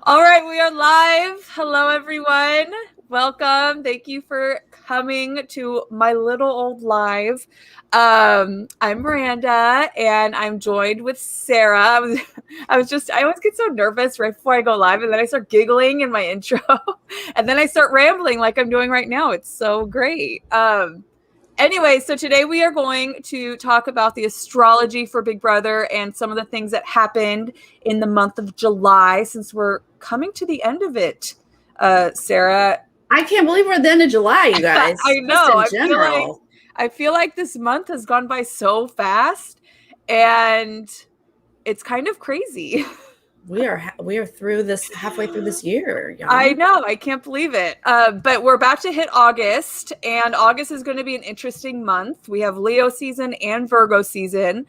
All right, we are live. Hello, everyone. Welcome. Thank you for coming to my little old live. I'm Miranda, and I'm joined with Sarah. I always get so nervous right before I go live, and then I start giggling in my intro, and then I start rambling like I'm doing right now. It's so great. Anyway, so today we are going to talk about the astrology for Big Brother and some of the things that happened in the month of July, since we're coming to the end of it. Sarah, I can't believe we're at the end of July, you guys. I know. Just in general. I feel like this month has gone by so fast, and it's kind of crazy. We are through this, halfway through this year, y'all. I know. I can't believe it. But we're about to hit August, and August is going to be an interesting month. We have Leo season and Virgo season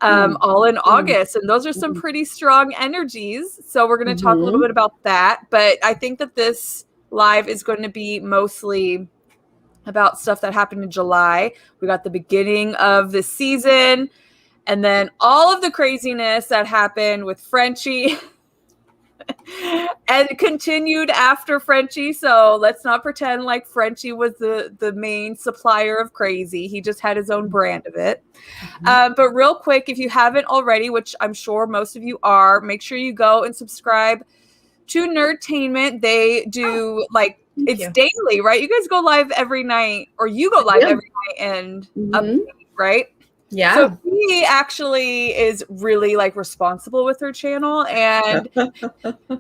all in August, and those are some pretty strong energies. So we're going to talk a little bit about that. But I think that this live is going to be mostly about stuff that happened in July. We got the beginning of the season, and then all of the craziness that happened with Frenchie and continued after Frenchie. So let's not pretend like Frenchie was the main supplier of crazy. He just had his own brand of it. But real quick, if you haven't already, which I'm sure most of you are, make sure you go and subscribe to Nerdtainment. They do it's daily, right? You guys go live every night, or you go live every night and update, right? Yeah. So she actually is really responsible with her channel, and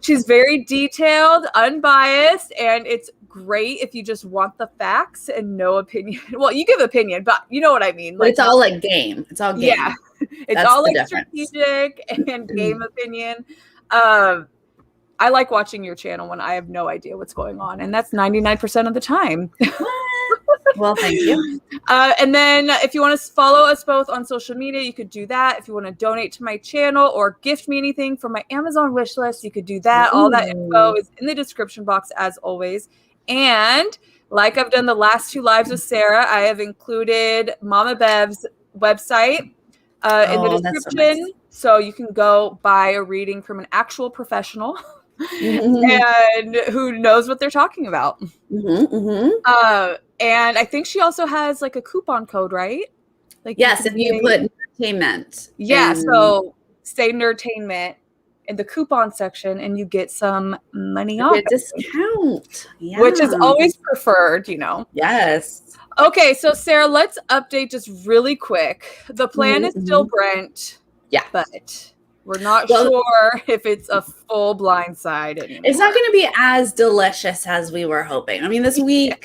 she's very detailed, unbiased, and it's great if you just want the facts and no opinion. Well, you give opinion, but you know what I mean. It's all game. It's all game. Yeah. It's all strategic and game opinion. I like watching your channel when I have no idea what's going on, and that's 99% of the time. Well, thank you. And then if you want to follow us both on social media, you could do that. If you want to donate to my channel or gift me anything from my Amazon wish list, you could do that. All that info is in the description box, as always. And like I've done the last two lives with Sarah, I have included Mama Bev's website in the description. So you can go buy a reading from an actual professional and who knows what they're talking about. And I think she also has a coupon code, right? Yes, if you put Nerdtainment. Yeah, so say Nerdtainment in the coupon section and you get some money off. A discount. Yeah. Which is always preferred, Yes. Okay, so Sarah, let's update just really quick. The plan is still Brent. Yeah. But we're not sure if it's a full blindside anymore. It's not going to be as delicious as we were hoping. I mean, this week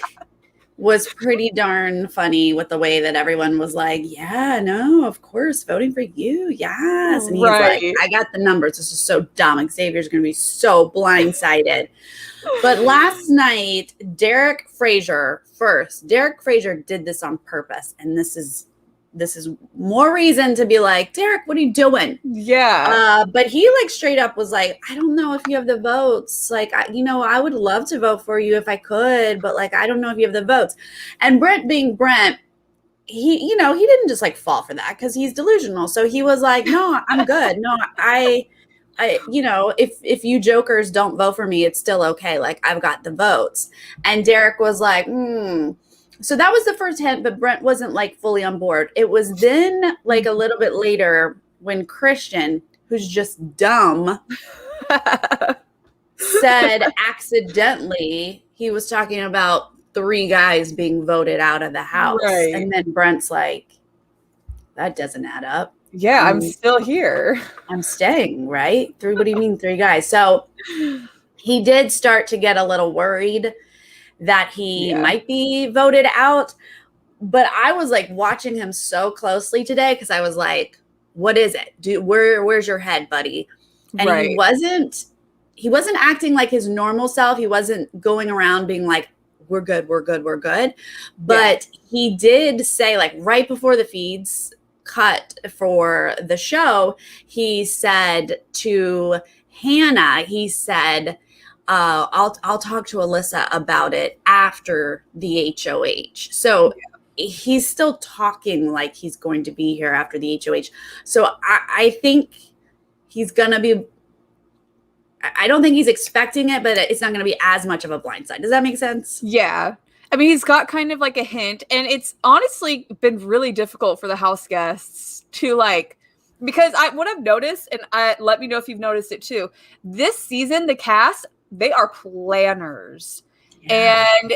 was pretty darn funny with the way that everyone was like, yeah, no, of course, voting for you. Yes. And he's like, I got the numbers. This is so dumb. Xavier's going to be so blindsided. But last night, Derek Frazier did this on purpose. And this is more reason to be like, Derek, what are you doing? Yeah. But he straight up was like, I don't know if you have the votes. I would love to vote for you if I could, but I don't know if you have the votes. And Brent being Brent, he didn't just fall for that because he's delusional. So he was like, no, I'm good. No, I if you jokers don't vote for me, it's still okay. I've got the votes. And Derek was like, So that was the first hint, but Brent wasn't fully on board. It was then a little bit later when Christian, who's just dumb, said accidentally he was talking about 3 guys being voted out of the house. Right. And then Brent's like, that doesn't add up. Yeah, I'm still here. I'm staying, right? What do you mean 3 guys? So he did start to get a little worried that he might be voted out. But I was watching him so closely today because I was like, what is it? Where's your head, buddy? And he wasn't acting like his normal self. He wasn't going around being like, we're good. But he did say right before the feeds cut for the show, he said to Hannah, he said, I'll talk to Alyssa about it after the HOH. So he's still talking like he's going to be here after the HOH. So I think he's going to be I don't think he's expecting it, but it's not going to be as much of a blindside. Does that make sense? Yeah. I mean, he's got kind of like a hint, and it's honestly been really difficult for the house guests to like, because what I've noticed, and let me know if you've noticed it too. This season, the cast, they are planners. Yeah. And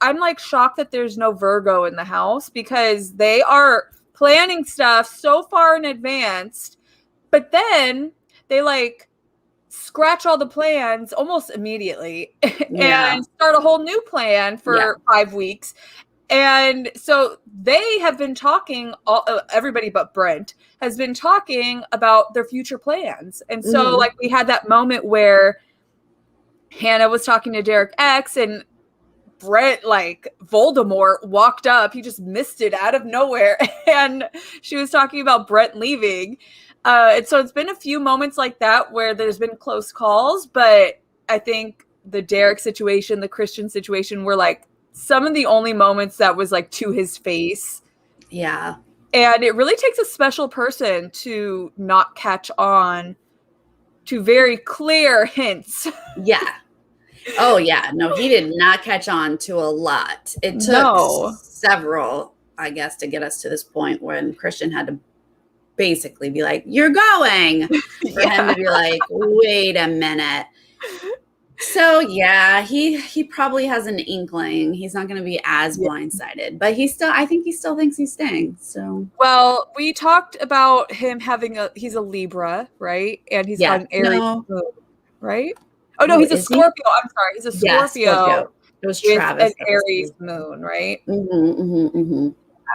I'm like shocked that there's no Virgo in the house, because they are planning stuff so far in advance, but then they like scratch all the plans almost immediately and start a whole new plan for 5 weeks. And so they have been talking, everybody but Brent has been talking about their future plans. And so like we had that moment where Hannah was talking to Derek X, and Brent, like Voldemort, walked up. He just missed it out of nowhere. And she was talking about Brent leaving. And so it's been a few moments like that where there's been close calls. But I think the Derek situation, the Christian situation, were like some of the only moments that was like to his face. Yeah. And it really takes a special person to not catch on to very clear hints. Yeah. Oh, yeah. No, he did not catch on to a lot. It took several, I guess, to get us to this point when Christian had to basically be like, "You're going," for him to be like, "Wait a minute." So, yeah, he probably has an inkling. He's not going to be as blindsided, but I think he still thinks he's staying. So, well, we talked about him he's a Libra, right? And he's got an Aries moon, right? Oh, no, he's a Scorpio. I'm sorry. He's a Scorpio. It was Travis. An Aries moon, right? Mm-hmm.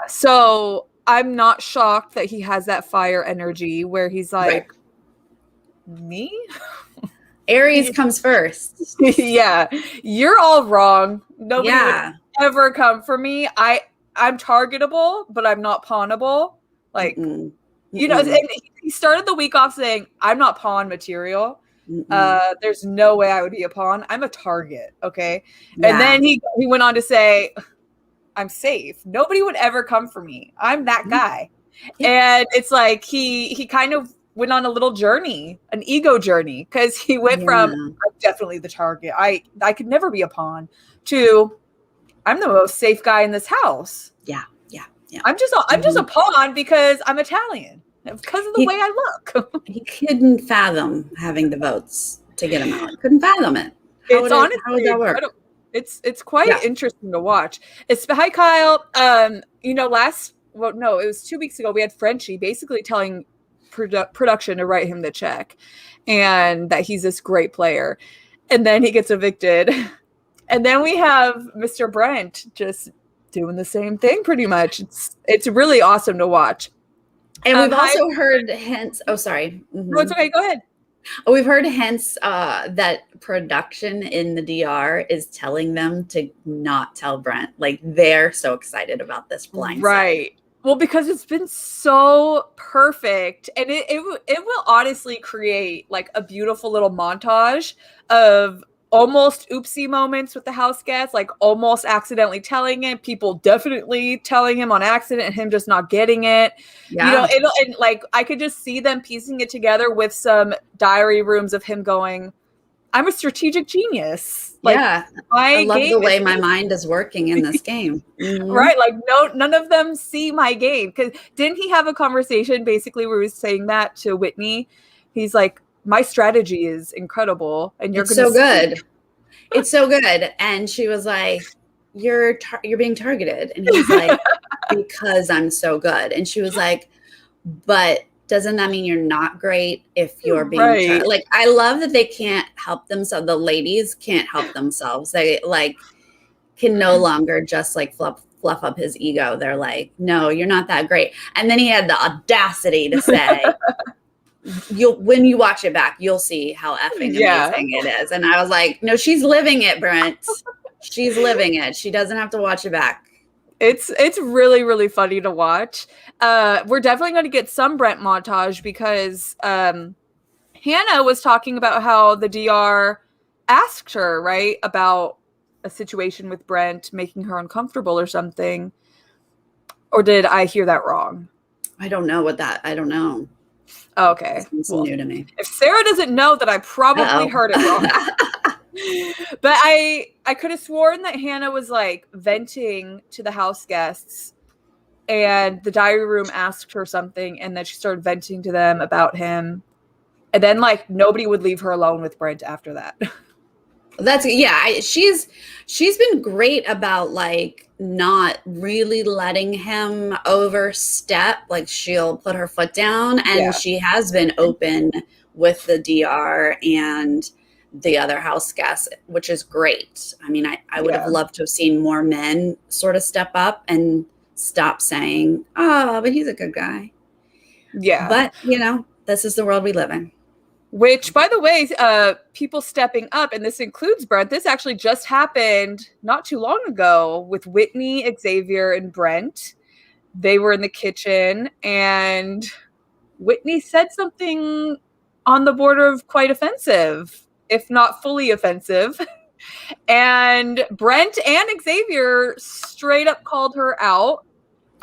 So I'm not shocked that he has that fire energy where he's like, me? Aries comes first. Yeah. You're all wrong. Nobody would ever come for me. I'm targetable, but I'm not pawnable. Like, you know, and he started the week off saying, I'm not pawn material. There's no way I would be a pawn. I'm a target. Okay. Yeah. And then he went on to say, I'm safe. Nobody would ever come for me. I'm that guy. And it's like, he kind of went on a little journey, an ego journey, because he went from, I'm definitely the target. I could never be a pawn, to I'm the most safe guy in this house. Yeah. I'm just a pawn because I'm Italian. Because of the way I look. He couldn't fathom having the votes to get him out. Couldn't fathom it. How would that work? It's quite interesting to watch. Hi, Kyle. You know, it was 2 weeks ago, we had Frenchie basically telling production to write him the check and that he's this great player. And then he gets evicted. And then we have Mr. Brent just doing the same thing pretty much. It's really awesome to watch. And we've also heard hints. Oh, sorry. No, it's okay. Go ahead. We've heard hints that production in the DR is telling them to not tell Brent. Like, they're so excited about this blind right. Well, because it's been so perfect, and it will honestly create like a beautiful little montage of almost oopsie moments with the house guests, like almost accidentally telling it, people definitely telling him on accident, and him just not getting it. Yeah. You know, and like I could just see them piecing it together with some diary rooms of him going, I'm a strategic genius. Like, I love the way my mind is working in this game. Right. Like, none of them see my game. Because didn't he have a conversation basically where he was saying that to Whitney? He's like, my strategy is incredible, and you're so good. It's so good. And she was like, you're being targeted. And he's like, because I'm so good. And she was like, but doesn't that mean you're not great if you're being like, I love that they can't help themselves. The ladies can't help themselves. They like can no longer just like fluff up his ego. They're like, no, you're not that great. And then he had the audacity to say, when you watch it back, you'll see how effing amazing it is. And I was like, no, she's living it, Brent. She's living it. She doesn't have to watch it back. It's really, really funny to watch. We're definitely going to get some Brent montage because Hannah was talking about how the DR asked her, right, about a situation with Brent making her uncomfortable or something. Or did I hear that wrong? I don't know. Okay. It's new to me. If Sarah doesn't know, that I probably heard it wrong. But I could have sworn that Hannah was like venting to the house guests, and the diary room asked her something, and then she started venting to them about him. And then like nobody would leave her alone with Brent after that. She's been great about like not really letting him overstep. Like she'll put her foot down, and she has been open with the DR and the other house guests, which is great. I mean, I would have loved to have seen more men sort of step up and stop saying, "Oh, but he's a good guy." Yeah. But, this is the world we live in. Which, by the way, people stepping up, and this includes Brent, this actually just happened not too long ago with Whitney, Xavier, and Brent. They were in the kitchen, and Whitney said something on the border of quite offensive, if not fully offensive. And Brent and Xavier straight up called her out.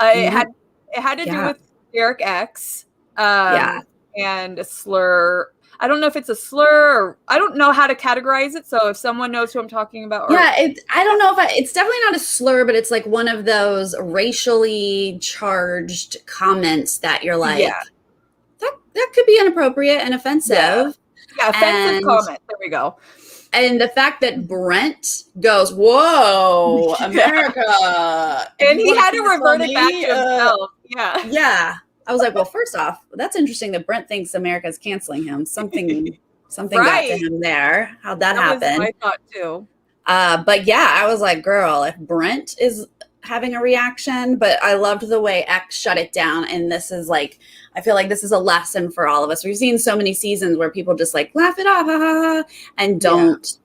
It had to do with Derek X. And a slur. I don't know if it's a slur, or I don't know how to categorize it. So if someone knows who I'm talking about. I don't know if it's definitely not a slur, but it's like one of those racially charged comments that you're like, that could be inappropriate and offensive. Yeah, offensive comment. There we go. And the fact that Brent goes, "Whoa, America." And he had to revert it back to himself. Yeah. I was like, well, first off, that's interesting that Brent thinks America's canceling him. Something got to him there. How'd that happen? I thought too. But yeah, I was like, girl, if Brent is having a reaction, but I loved the way X shut it down. And this is like, I feel like this is a lesson for all of us. We've seen so many seasons where people just like laugh it off, and don't. Yeah.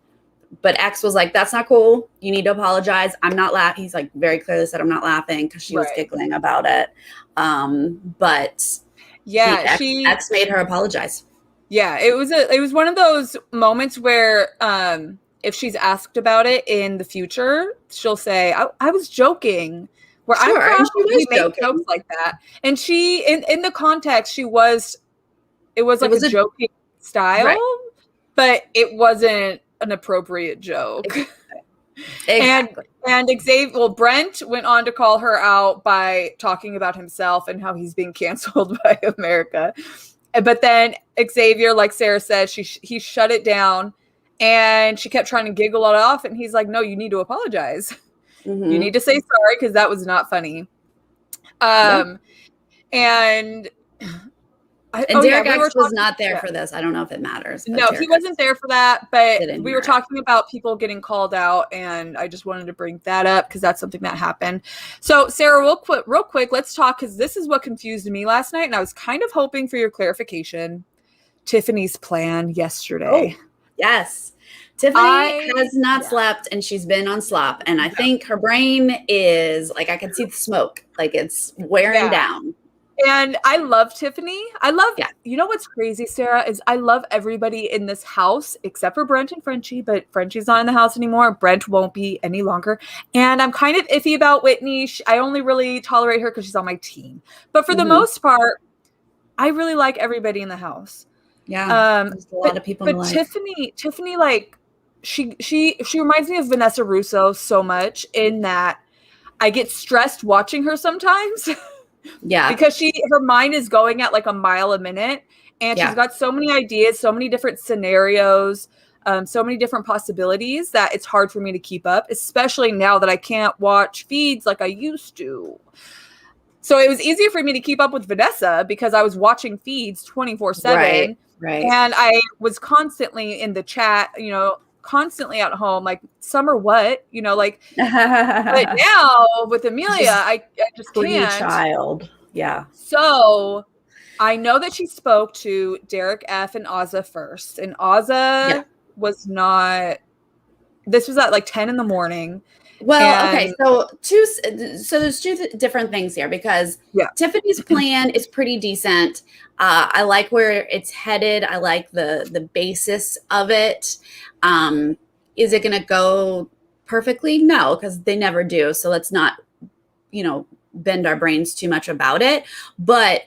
But X was like, that's not cool. You need to apologize. I'm not laughing. He's like very clearly said, I'm not laughing, because she was giggling about it. But yeah, X made her apologize. Yeah, it was one of those moments where if she's asked about it in the future, she'll say, I was joking. Where I'm proud we make jokes like that. And she in the context, it was like a joking style, but it wasn't an appropriate joke. Exactly. And Xavier, Brent went on to call her out by talking about himself and how he's being canceled by America. But then Xavier, like Sarah said, he shut it down, and she kept trying to giggle it off. And he's like, no, you need to apologize. Mm-hmm. You need to say sorry, because that was not funny. And Derek X was not there for this. I don't know if it matters. No, he wasn't there for that. But we were talking about people getting called out, and I just wanted to bring that up because that's something that happened. So, Sarah, real quick, let's talk, because this is what confused me last night, and I was kind of hoping for your clarification. Tiffany's plan yesterday. Oh, yes. Tiffany has not slept, and she's been on slop. And I think her brain is like, I can see the smoke. Like, it's wearing down. And I love Tiffany. You know what's crazy, Sarah, is I love everybody in this house except for Brent and Frenchie, but Frenchie's not in the house anymore. Brent won't be any longer. And I'm kind of iffy about Whitney. I only really tolerate her because she's on my team. But for the most part, I really like everybody in the house. Yeah. There's a lot of people in life. Tiffany, like, she reminds me of Vanessa Russo so much, in that I get stressed watching her sometimes. Yeah. Because her mind is going at like a mile a minute, and she's got so many ideas, so many different scenarios, so many different possibilities that it's hard for me to keep up, especially now that I can't watch feeds like I used to. So it was easier for me to keep up with Vanessa because I was watching feeds 24/7. Right. And I was constantly in the chat, constantly at home, like, summer what, like, but now with Amelia, I just can't. Child. Yeah. So I know that she spoke to Derek F and Azza first, and Azza was not, this was at like 10 in the morning. Well, okay. So there's two different things here, because Tiffany's plan is pretty decent. I like where it's headed. I like the basis of it. Is it going to go perfectly? No, because they never do. So let's not, bend our brains too much about it. But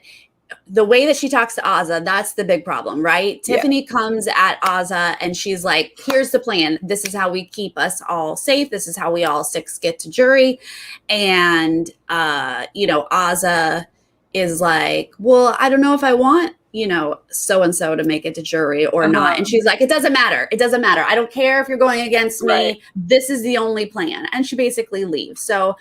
the way that she talks to Azza, that's the big problem, right? Yeah. Tiffany comes at Azza and she's like, here's the plan. This is how we keep us all safe. This is how we all 6 get to jury. And, Azza is like, well, I don't know if I want, so-and-so to make it to jury or not. And she's like, it doesn't matter. It doesn't matter. I don't care if you're going against me. Right. This is the only plan. And she basically leaves. So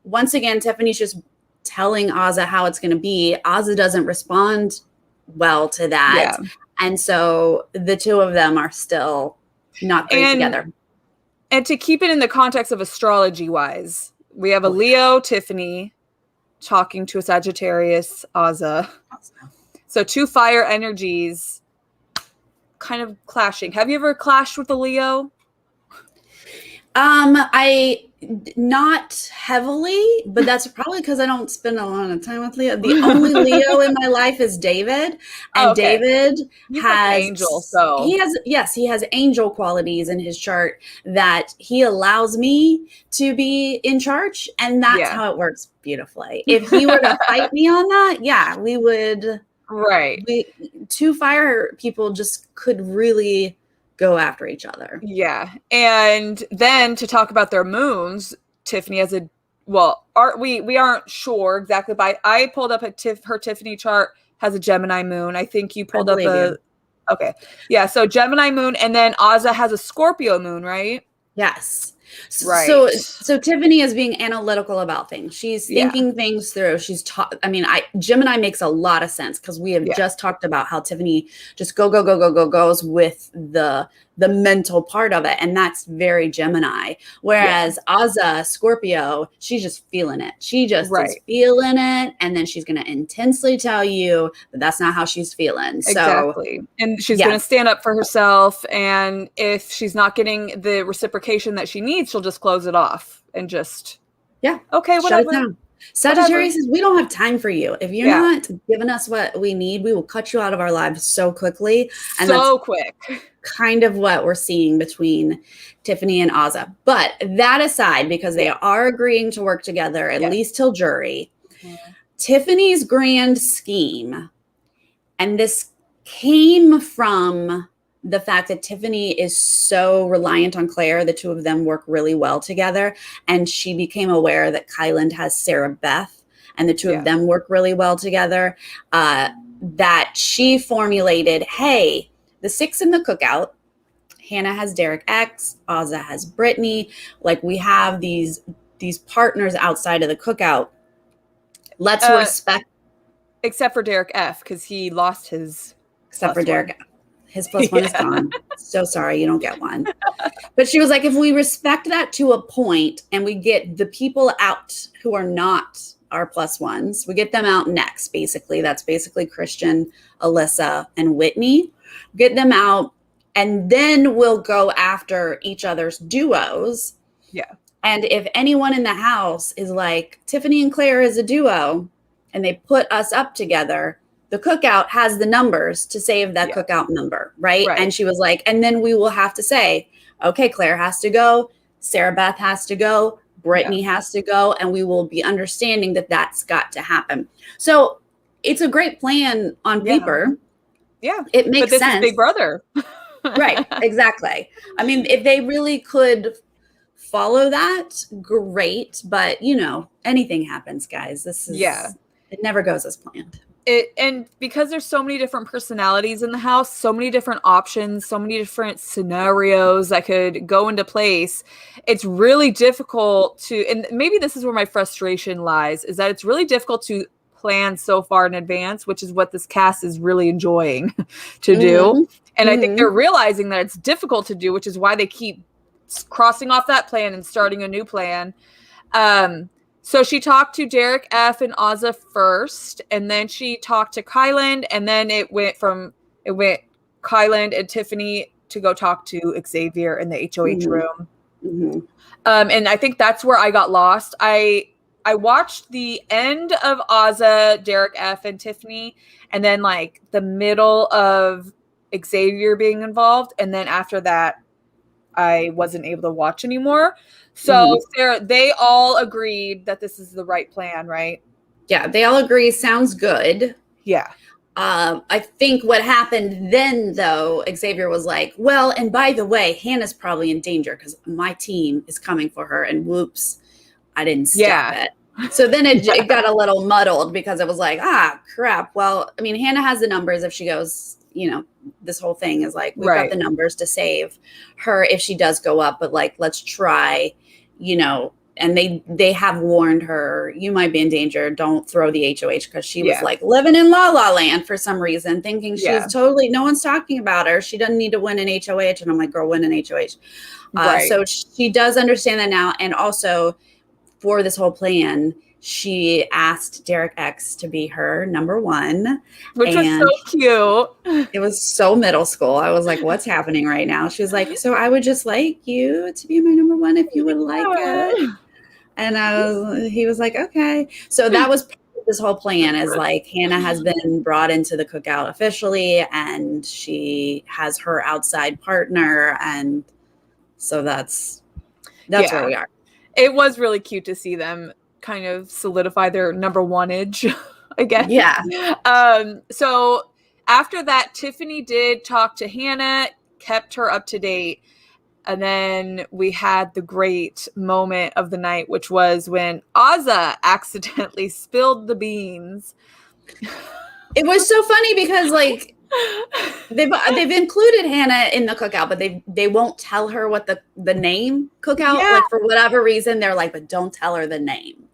once again, Tiffany's just telling Azza how it's going to be. Azza doesn't respond well to that. Yeah. And so the two of them are still not great together. And to keep it in the context of astrology wise, we have a Leo, Tiffany, talking to a Sagittarius, Azza. So 2 fire energies kind of clashing. Have you ever clashed with a Leo? Not heavily, but that's probably because I don't spend a lot of time with Leo. The only Leo in my life is David, and David He's has like angel. So he has angel qualities in his chart that he allows me to be in charge, and that's how it works beautifully. If he were to fight me on that, we would. Right. 2 fire people just could really go after each other. Yeah. And then to talk about their moons, Tiffany has we aren't sure exactly, but I pulled up her Tiffany chart has a Gemini moon. I think you pulled up okay. Yeah. So Gemini moon, and then Azza has a Scorpio moon, right? Yes. Right. So Tiffany is being analytical about things. She's thinking things through. She's Gemini makes a lot of sense because we have just talked about how Tiffany just goes with the mental part of it, and that's very Gemini. Whereas Azza, Scorpio, she's just feeling it. She just is feeling it, and then she's going to intensely tell you that that's not how she's feeling. Exactly. And she's going to stand up for herself, and if she's not getting the reciprocation that she needs, she'll just close it off and just okay, whatever. Shut it down. Sagittarius says, we don't have time for you. If you're not giving us what we need, we will cut you out of our lives so quickly. And so quick. Kind of what we're seeing between Tiffany and Azza. But that aside, because they are agreeing to work together, at least till jury, Tiffany's grand scheme, and this came from the fact that Tiffany is so reliant on Claire, the two of them work really well together. And she became aware that Kyland has Sarah Beth, and the two of them work really well together. That she formulated, hey, the 6 in the Cookout, Hannah has Derek X, Azza has Brittany. Like, we have these partners outside of the Cookout. Let's respect. Except for Derek F, because he lost his. Except for Derek F. His +1 is gone. So sorry, you don't get one. But she was like, if we respect that to a point and we get the people out who are not our +1s, we get them out next, basically. That's basically Christian, Alyssa, and Whitney. Get them out, and then we'll go after each other's duos. Yeah. And if anyone in the house is like, Tiffany and Claire is a duo, and they put us up together, the Cookout has the numbers to save that Cookout number, right? And she was like, and then we will have to say, okay, Claire has to go, Sarah Beth has to go, Brittany has to go, and we will be understanding that that's got to happen. So it's a great plan on paper. Yeah. It makes sense. Is Big Brother. Right, exactly. I mean, if they really could follow that, great. But, anything happens, guys. This is, it never goes as planned. And because there's so many different personalities in the house, so many different options, so many different scenarios that could go into place, it's really difficult to, and maybe this is where my frustration lies, is that it's really difficult to plan so far in advance, which is what this cast is really enjoying to do. And I think they're realizing that it's difficult to do, which is why they keep crossing off that plan and starting a new plan. So she talked to Derek F and Azza first, and then she talked to Kyland, and then it went Kyland and Tiffany to go talk to Xavier in the HOH room. And I think that's where I got lost. I watched the end of Azza, Derek F, and Tiffany, and then like the middle of Xavier being involved, and then after that, I wasn't able to watch anymore. So Sarah, they all agreed that this is the right plan, right? Yeah, they all agree. Sounds good. Yeah. I think what happened then, though, Xavier was like, well, and by the way, Hannah's probably in danger because my team is coming for her. And whoops, I didn't stop it. So then it got a little muddled because it was like, crap. Well, I mean, Hannah has the numbers if she goes, this whole thing is like, we've got the numbers to save her if she does go up. But like, let's try, and they have warned her, you might be in danger. Don't throw the HOH, because she was like living in La La Land for some reason, thinking she's totally, no one's talking about her. She doesn't need to win an HOH. And I'm like, girl, win an HOH. So she does understand that now. And also for this whole plan, she asked Derek X to be her number one. Which was so cute. It was so middle school. I was like, what's happening right now? She was like, so I would just like you to be my number one if you would like it. And he was like, okay. So that was this whole plan, is like Hannah has been brought into the Cookout officially, and she has her outside partner. And so that's where we are. It was really cute to see them kind of solidify their number one-age, I guess. Yeah. So after that, Tiffany did talk to Hannah, kept her up to date. And then we had the great moment of the night, which was when Azza accidentally spilled the beans. It was so funny because like they've included Hannah in the Cookout, but they won't tell her what the name Cookout. Like for whatever reason, they're like, but don't tell her the name.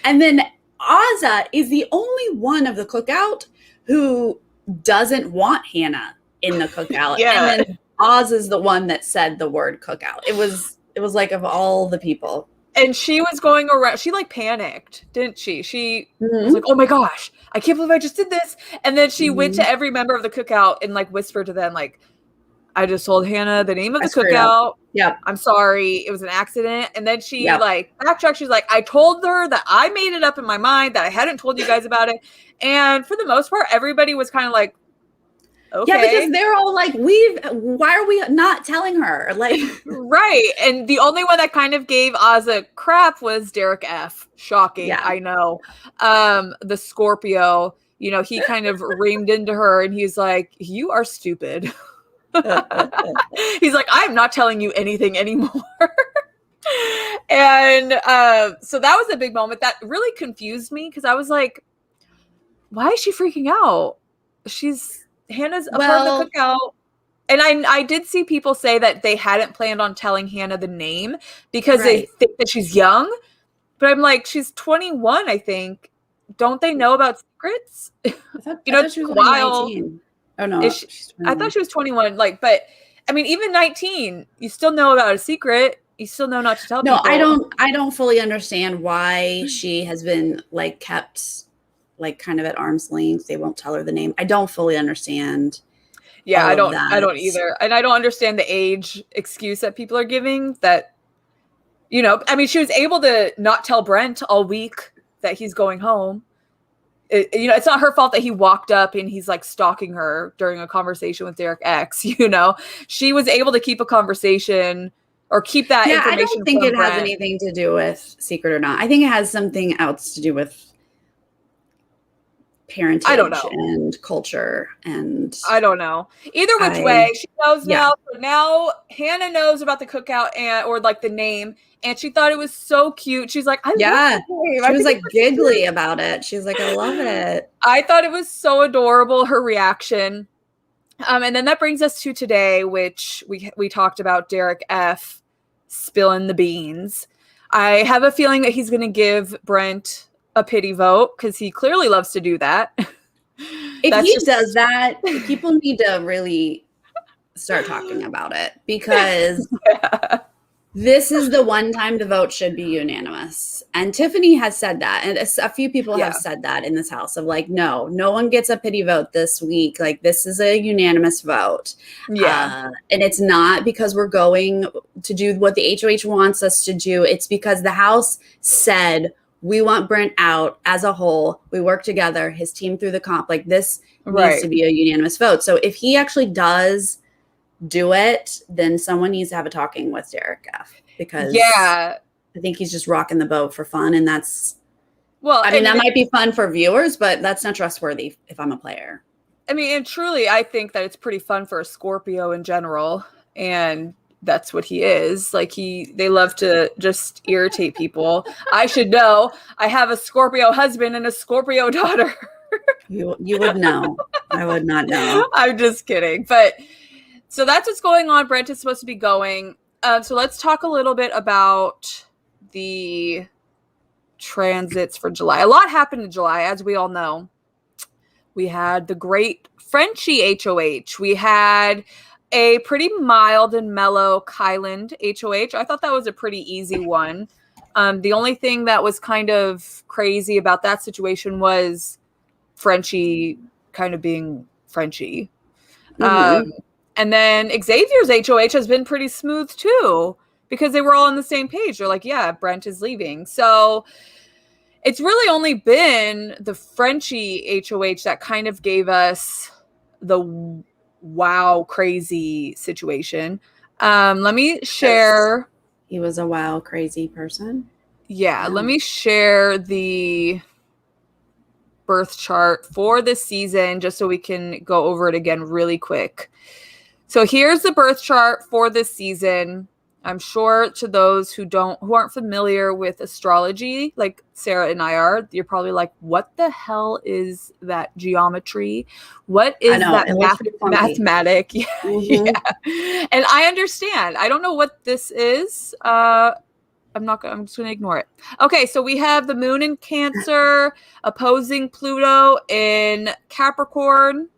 And then Azza is the only one of the Cookout who doesn't want Hannah in the Cookout. And then Oz is the one that said the word Cookout. It was like, of all the people. And she was going around, she like panicked, didn't she? She was like, oh my gosh, I can't believe I just did this. And then she went to every member of the Cookout and like whispered to them, like, I just told Hannah the name of the Cookout. Yeah. I'm sorry. It was an accident. And then she like backtracked. She's like, I told her that I made it up in my mind, that I hadn't told you guys about it. And for the most part, everybody was kind of like, okay. Yeah, because they're all like, why are we not telling her? Like, right. And the only one that kind of gave Azza crap was Derek F. Shocking. Yeah. I know. The Scorpio, he kind of reamed into her and he's like, you are stupid. He's like, I'm not telling you anything anymore. And so that was a big moment that really confused me, because I was like, why is she freaking out? Hannah's a part of the Cookout. And I did see people say that they hadn't planned on telling Hannah the name because they think that she's young. But I'm like, she's 21, I think. Don't they know about secrets? I thought she was wild. 19. Oh no, I thought she was 21. Like, but I mean, even 19, you still know about a secret. You still know not to tell people. No, I don't fully understand why she has been like kept like kind of at arm's length. They won't tell her the name. I don't fully understand. Yeah, I don't either. And I don't understand the age excuse that people are giving, that, I mean, she was able to not tell Brent all week that he's going home. It's not her fault that he walked up and he's like stalking her during a conversation with Derek X. She was able to keep a conversation or keep that information. I don't think it has anything to do with secret or not. I think it has something else to do with parentage, I don't know, and culture, and I don't know. Either which way, she knows now. So now Hannah knows about the Cookout or like the name, and she thought it was so cute. She's like, I love the name. She was like giggly about it. She's like, I love it. I thought it was so adorable, her reaction. And then that brings us to today, which we talked about Derek F. spilling the beans. I have a feeling that he's going to give Brent a pity vote, because he clearly loves to do that. If he does that, people need to really start talking about it, because this is the one time the vote should be unanimous. And Tiffany has said that, and a few people have said that in this house, of like, no one gets a pity vote this week. Like, this is a unanimous vote. And it's not because we're going to do what the HOH wants us to do. It's because the house said, we want Brent out as a whole. We work together, his team through the comp. Like, this needs to be a unanimous vote. So if he actually does do it, then someone needs to have a talking with Derek F. Because I think he's just rocking the boat for fun. And that's Well, I mean, that might be fun for viewers, but that's not trustworthy if I'm a player. I mean, and truly, I think that it's pretty fun for a Scorpio in general, and that's what he is. Like they love to just irritate people. I should know. I have a Scorpio husband and a Scorpio daughter. You would know. I would not know. I'm just kidding. But so that's what's going on. Brent is supposed to be going. So let's talk a little bit about the transits for July. A lot happened in July, as we all know. We had the great Frenchie HOH. We had a pretty mild and mellow Kyland HOH. I thought that was a pretty easy one. The only thing that was kind of crazy about that situation was Frenchie kind of being Frenchie. Mm-hmm. And then Xavier's HOH has been pretty smooth too, because they were all on the same page. They're like, yeah, Brent is leaving. So it's really only been the Frenchie HOH that kind of gave us the wow crazy situation. Let me share. He was a wow crazy person. Yeah, let me share the birth chart for this season just so we can go over it again really quick. So here's the birth chart for this season. I'm sure to those who aren't familiar with astrology, like Sarah and I are, you're probably like, what the hell is that geometry? What is that mathematic? Mm-hmm. Yeah. And I understand. I don't know what this is. I'm just going to ignore it. Okay. So we have the moon in Cancer opposing Pluto in Capricorn.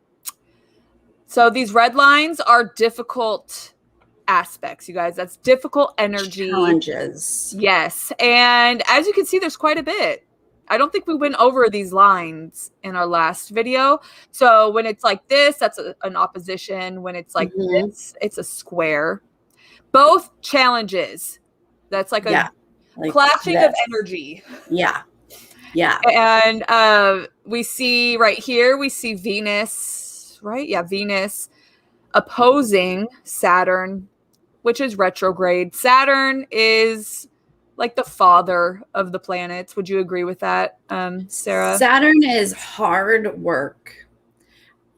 So these red lines are difficult aspects, you guys. That's difficult energy. Challenges. Yes. And as you can see, there's quite a bit. I don't think we went over these lines in our last video. So when it's like this, that's an opposition. When it's like this, it's a square. Both challenges. That's like a clashing of energy. Yeah. Yeah. And we see right here, we see Venus, right? Yeah, Venus opposing Saturn, which is retrograde. Saturn is like the father of the planets. Would you agree with that, Sarah? Saturn is hard work.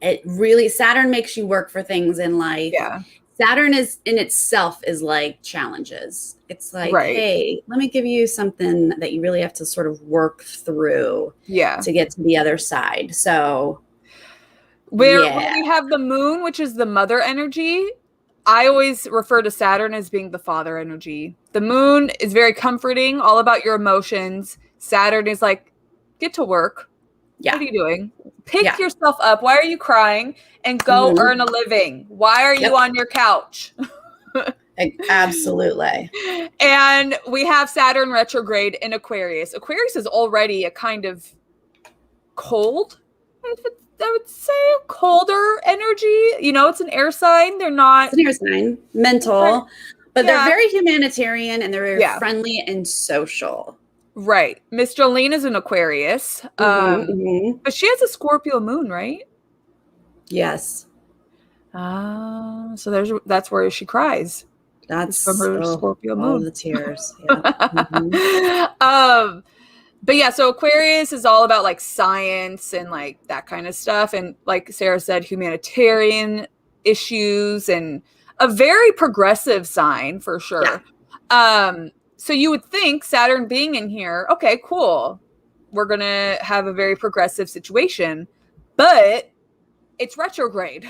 Saturn makes you work for things in life. Yeah. Saturn is in itself is like challenges. It's like, hey, let me give you something that you really have to sort of work through to get to the other side. So when we have the moon, which is the mother energy, I always refer to Saturn as being the father energy. The moon is very comforting, all about your emotions. Saturn is like, get to work. Yeah. What are you doing? Pick yourself up. Why are you crying? And go earn a living. Why are you on your couch? Absolutely. And we have Saturn retrograde in Aquarius. Aquarius is already a kind of cold, I would say, colder energy. You know, it's an air sign. They're not. It's an air sign. Mental. But they're very humanitarian and they're very friendly and social. Right. Miss Jolene is an Aquarius. But she has a Scorpio moon, right? Yes. So that's where she cries. That's from her Scorpio moon. All the tears. Yeah. But yeah, so Aquarius is all about like science and like that kind of stuff. And like Sarah said, humanitarian issues and a very progressive sign for sure. Yeah. So you would think Saturn being in here, okay, cool. We're going to have a very progressive situation, but it's retrograde.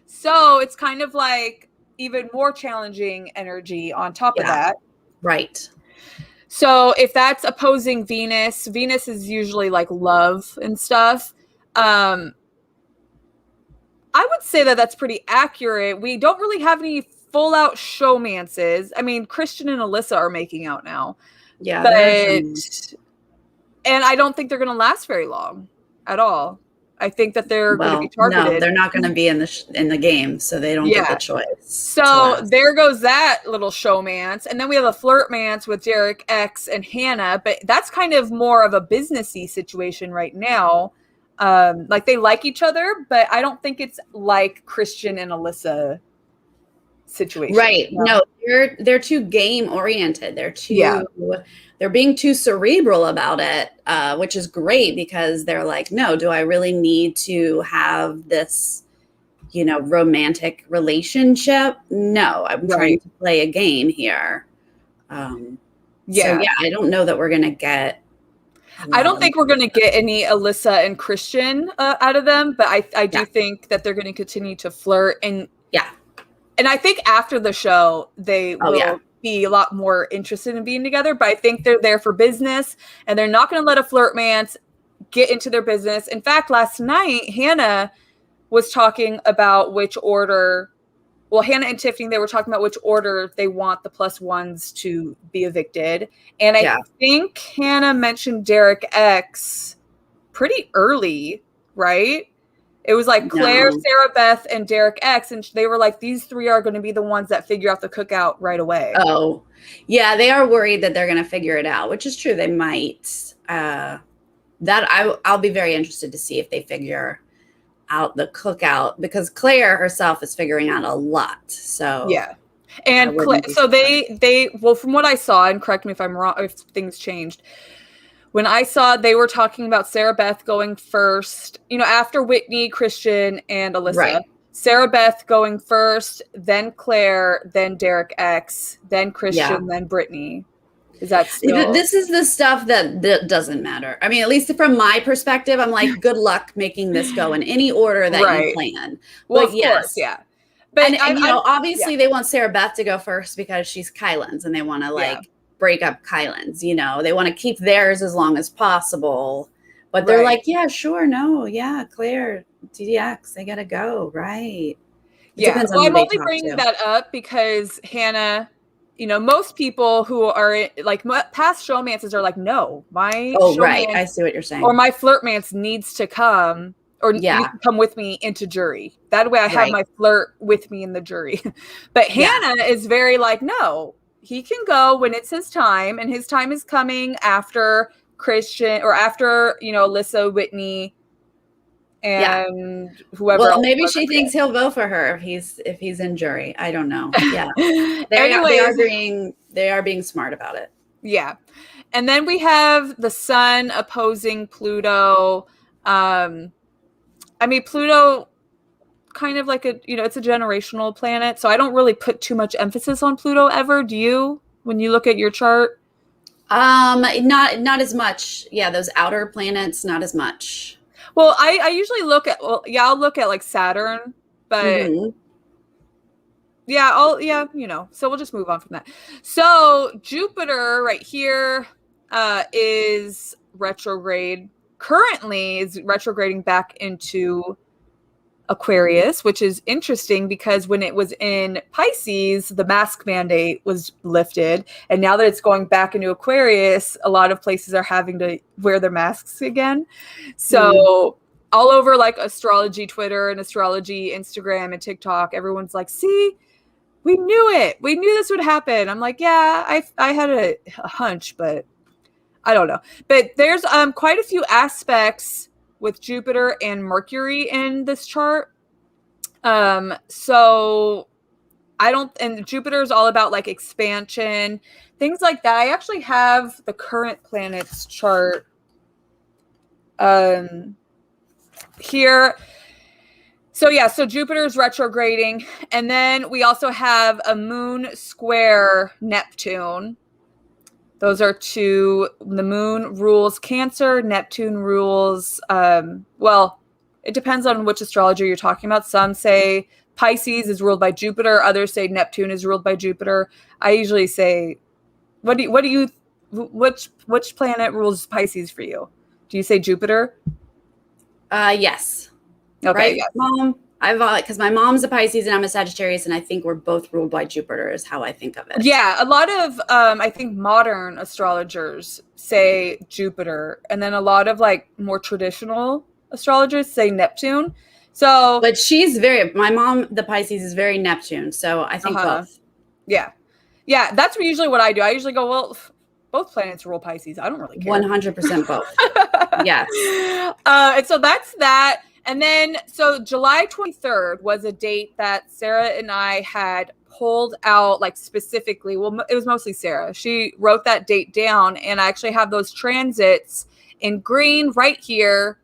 So it's kind of like even more challenging energy on top of that. Right. So if that's opposing Venus, Venus is usually like love and stuff. I would say that that's pretty accurate. We don't really have any full out showmances. I mean, Christian and Alyssa are making out now. Yeah. And I don't think they're going to last very long at all. I think that they're going to be targeted. No, they're not going to be in the game, so they don't get the choice. So there goes that little showmance. And then we have a flirtmance with Derek X and Hannah, but that's kind of more of a businessy situation right now. Like they like each other, but I don't think it's like Christian and Alyssa situation. Right. No, they're too game oriented. They're being too cerebral about it, which is great because they're like, no, do I really need to have this, romantic relationship? No, I'm trying to play a game here. So I don't know that we're going to get. I don't think we're going to get any Alyssa and Christian out of them, but I do think that they're going to continue to flirt. And I think after the show, they will be a lot more interested in being together. But I think they're there for business, and they're not going to let a flirtmance get into their business. In fact, last night, Hannah was talking about which order. Well, Hannah and Tiffany, they were talking about which order they want the +1s to be evicted. And I think Hannah mentioned Derek X pretty early, right? It was like Claire, Sarah Beth, and Derek X. And they were like, these 3 are going to be the ones that figure out the cookout right away. Oh, yeah. They are worried that they're going to figure it out, which is true. They might. I'll be very interested to see if they figure out the cookout, because Claire herself is figuring out a lot. So and so they well, from what I saw, and correct me if I'm wrong, if things changed, when I saw, they were talking about Sarah Beth going first, after Whitney, Christian, and Alyssa. Sarah Beth going first, then Claire, then Derek X, then Christian, then Brittany. Is that still? This is the stuff that doesn't matter. I mean, at least from my perspective, I'm like, good luck making this go in any order that you plan. Well, of course, But obviously they want Sarah Beth to go first because she's Kylan's, and they want to break up Kylan's. They want to keep theirs as long as possible. But they're like, yeah, sure, no, Claire, DDX, they gotta go, right? Depends on I'm only bringing that up because Hannah. Most people who are like past showmances are like, no, my I see what you're saying. Or my flirtmance needs to come, or needs to come with me into jury. That way I have my flirt with me in the jury. But Hannah is very like, no, he can go when it's his time, and his time is coming after Christian or after, Alyssa, Whitney, and whoever. Well, maybe she thinks he'll vote for her if he's in jury. I don't know. Yeah, they are being smart about it. Yeah, and then we have the sun opposing Pluto. Pluto, kind of like it's a generational planet, so I don't really put too much emphasis on Pluto ever. Do you, when you look at your chart? Not as much. Yeah, those outer planets, not as much. Well, I usually look at, I'll look at like Saturn, but so we'll just move on from that. So Jupiter right here is retrograde. Currently is retrograding back into Aquarius, which is interesting because when it was in Pisces, the mask mandate was lifted. And now that it's going back into Aquarius, a lot of places are having to wear their masks again. So all over like astrology Twitter and astrology Instagram and TikTok, everyone's like, see, we knew it. We knew this would happen. I'm like, yeah, I had a hunch, but I don't know. But there's quite a few aspects with Jupiter and Mercury in this chart. So and Jupiter is all about like expansion, things like that. I actually have the current planets chart here. So Jupiter is retrograding. And then we also have a moon square Neptune. Those are two. The moon rules Cancer. Neptune rules, it depends on which astrologer you're talking about. Some say Pisces is ruled by Jupiter. Others say Neptune is ruled by Jupiter. I usually say, which planet rules Pisces for you? Do you say Jupiter? Yes. Okay, right, yes. Mom? Because my mom's a Pisces and I'm a Sagittarius, and I think we're both ruled by Jupiter is how I think of it. Yeah, a lot of I think modern astrologers say Jupiter, and then a lot of like more traditional astrologers say Neptune. So, but my mom, the Pisces, is very Neptune, so I think both. Yeah, that's usually what I do. I usually go, well, both planets rule Pisces. I don't really care. 100% both. Yes. And so that's that. And then, so July 23rd was a date that Sarah and I had pulled out, like specifically. Well, it was mostly Sarah. She wrote that date down, and I actually have those transits in green right here.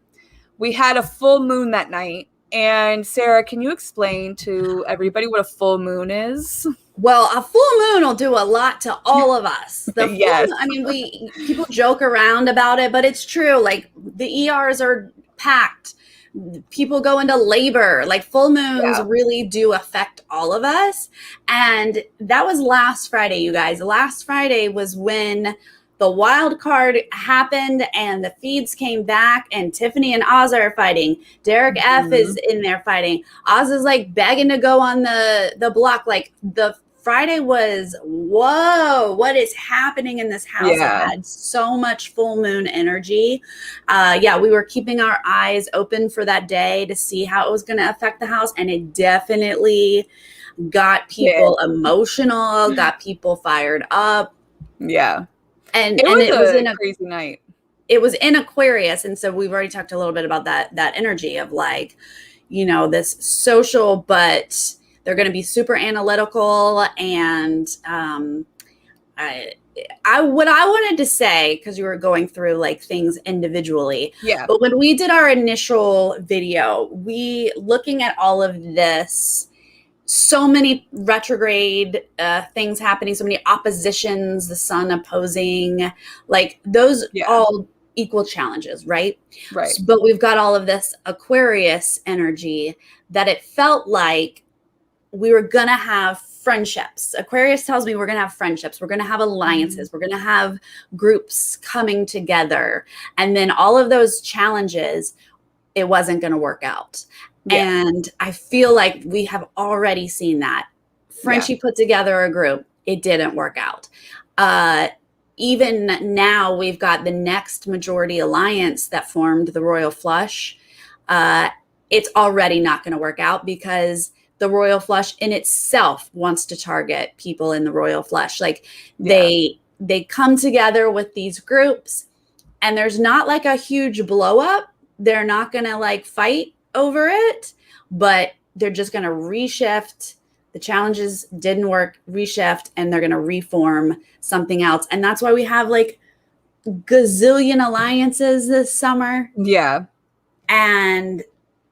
We had a full moon that night. And Sarah, can you explain to everybody what a full moon is? Well, a full moon will do a lot to all of us. The Yes. I mean, people joke around about it, but it's true. Like the ERs are packed. People go into labor. Like full moons really do affect all of us. And that was last Friday, you guys. Last Friday was when the wild card happened and the feeds came back, and Tiffany and Oz are fighting. Derek F is in there fighting. Oz is like begging to go on the block. Like the Friday was, whoa, what is happening in this house? Yeah. It had so much full moon energy. We were keeping our eyes open for that day to see how it was going to affect the house. And it definitely got people emotional, got people fired up. Yeah. And it was in a crazy night. It was in Aquarius. And so we've already talked a little bit about that energy of like, you know, this social, but they're going to be super analytical. And what I wanted to say, because you were going through like things individually. Yeah. But when we did our initial video, we looking at all of this, so many retrograde things happening, so many oppositions, the sun opposing, like those all equal challenges, right? Right. But we've got all of this Aquarius energy that it felt like we were going to have friendships. Aquarius tells me we're going to have friendships. We're going to have alliances. We're going to have groups coming together. And then all of those challenges, it wasn't going to work out. Yeah. And I feel like we have already seen that. Frenchie put together a group. It didn't work out. Even now, we've got the next majority alliance that formed the Royal Flush. It's already not going to work out because the Royal Flush in itself wants to target people in the Royal Flush. Like they come together with these groups, and there's not like a huge blow up. They're not going to like fight over it, but they're just going to reshift. The challenges didn't work, reshift, and they're going to reform something else. And that's why we have like gazillion alliances this summer. Yeah. And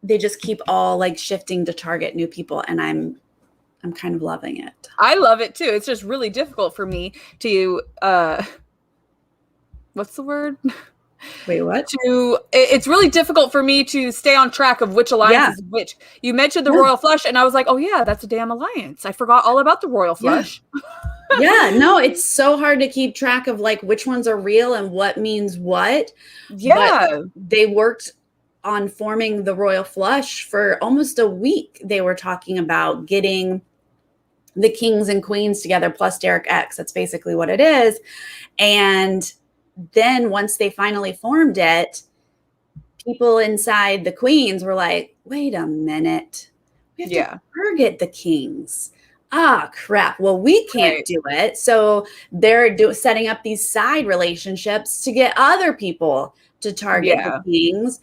they just keep all like shifting to target new people. And I'm kind of loving it. I love it too. It's just really difficult for me to, what's the word? Wait, what? It's really difficult for me to stay on track of which alliance is which. You mentioned the Royal Flush, and I was like, oh yeah, that's a damn alliance. I forgot all about the Royal Flush. No, it's so hard to keep track of like which ones are real and what means what. Yeah. But they worked on forming the Royal Flush for almost a week. They were talking about getting the kings and queens together plus Derek X. That's basically what it is. And then once they finally formed it, people inside the queens were like, wait a minute. We have to target the kings. Ah, crap. Well, we can't do it. So they're setting up these side relationships to get other people to target the kings.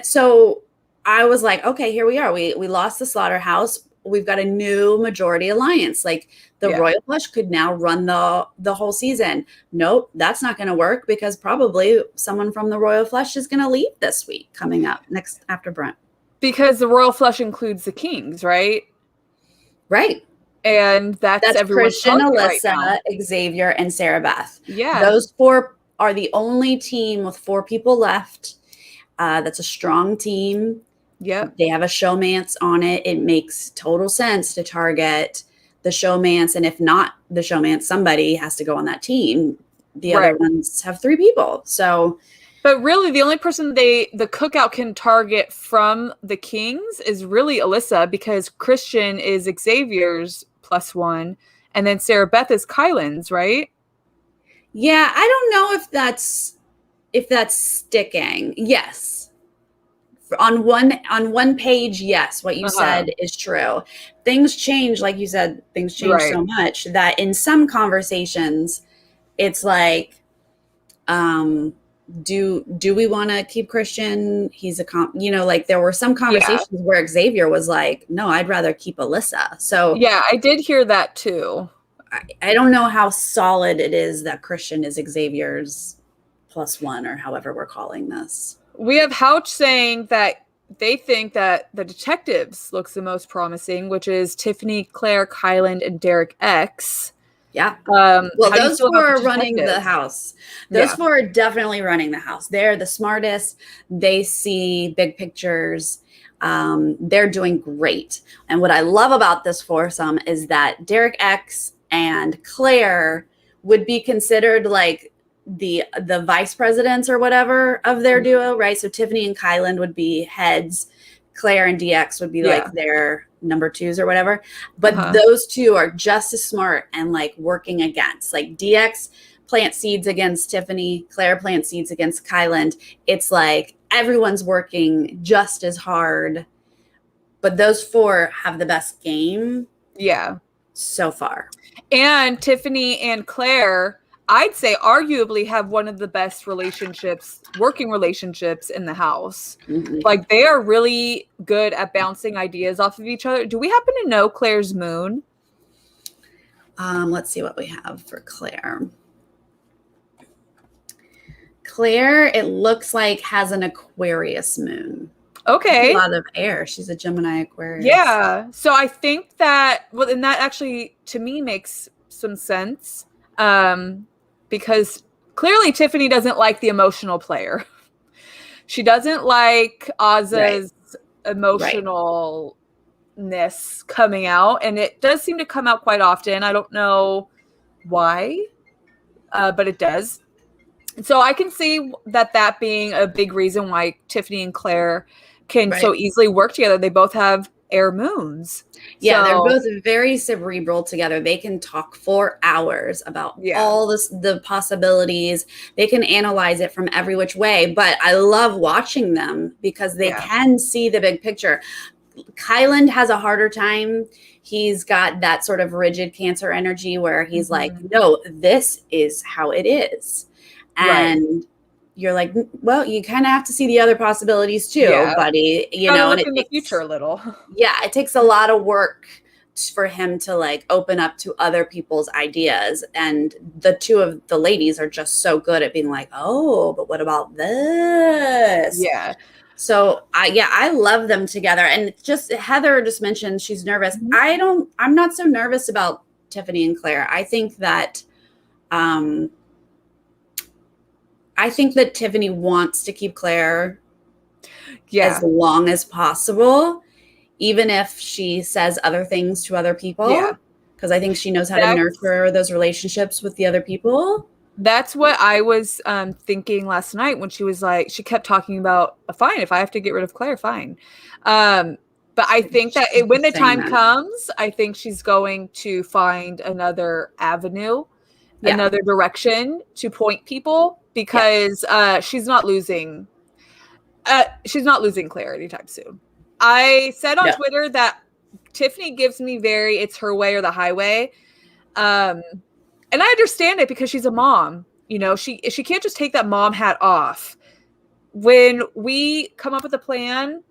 So I was like, okay, here we are. We lost the slaughterhouse. We've got a new majority alliance. Like the Royal Flush could now run the whole season. Nope, that's not going to work because probably someone from the Royal Flush is going to leave this week coming up next after Brent. Because the Royal Flush includes the kings, right? Right. And that's Christian, Alyssa, right, Xavier, and Sarah Beth. Yeah. Those four are the only team with 4 people left. That's a strong team. Yep. They have a showmance on it. It makes total sense to target the showmance. And if not the showmance, somebody has to go on that team. The other ones have 3 people. So, but really the only person the Cookout can target from the kings is really Alyssa, because Christian is Xavier's +1. And then Sarah Beth is Kylan's, right? Yeah. I don't know if that's sticking. Yes. On one page, yes, what you said is true. Things change, like you said, things change so much that in some conversations, it's like do we want to keep Christian? He's like there were some conversations where Xavier was like, no, I'd rather keep Alyssa. So yeah, I did hear that too. I don't know how solid it is that Christian is Xavier's +1 or however we're calling this. We have Houch saying that they think that the detectives looks the most promising, which is Tiffany, Claire, Kyland, and Derek X. Yeah. Well, those four are running the house. Those four are definitely running the house. They're the smartest. They see big pictures. They're doing great. And what I love about this foursome is that Derek X and Claire would be considered like the vice presidents or whatever of their duo, right? So Tiffany and Kyland would be heads. Claire and DX would be like their number 2s or whatever. But those two are just as smart and like working against. Like DX plant seeds against Tiffany, Claire plant seeds against Kyland. It's like everyone's working just as hard. But those four have the best game. Yeah. So far. And Tiffany and Claire, I'd say arguably have one of the best working relationships in the house. Mm-hmm. Like they are really good at bouncing ideas off of each other. Do we happen to know Claire's moon? Let's see what we have for Claire. Claire, it looks like has an Aquarius moon. Okay. A lot of air. She's a Gemini Aquarius. Yeah. So I think that, and that actually to me makes some sense. Because clearly Tiffany doesn't like the emotional player. She doesn't like Ozza's emotionalness coming out. And it does seem to come out quite often. I don't know why, but it does. So I can see that being a big reason why Tiffany and Claire can so easily work together. They both have air moons. Yeah, they're both very cerebral together. They can talk for hours about all the possibilities. They can analyze it from every which way. But I love watching them because they can see the big picture. Kyland has a harder time. He's got that sort of rigid Cancer energy where he's like, no, this is how it is. And you're like, well, you kind of have to see the other possibilities too, buddy. You know, look in the future a little. Yeah, it takes a lot of work for him to like open up to other people's ideas. And the two of the ladies are just so good at being like, oh, but what about this? Yeah. So I love them together. And just Heather just mentioned she's nervous. I'm not so nervous about Tiffany and Claire. I think that Tiffany wants to keep Claire as long as possible, even if she says other things to other people. Yeah. Because I think she knows how to nurture those relationships with the other people. That's what I was thinking last night when she was like, she kept talking about, fine, if I have to get rid of Claire, fine. But I think that when the time comes, I think she's going to find another avenue, another direction to point people. Because she's not losing Claire anytime soon. I said on Twitter that Tiffany gives me it's her way or the highway. And I understand it because she's a mom. You know, she can't just take that mom hat off. When we come up with a plan,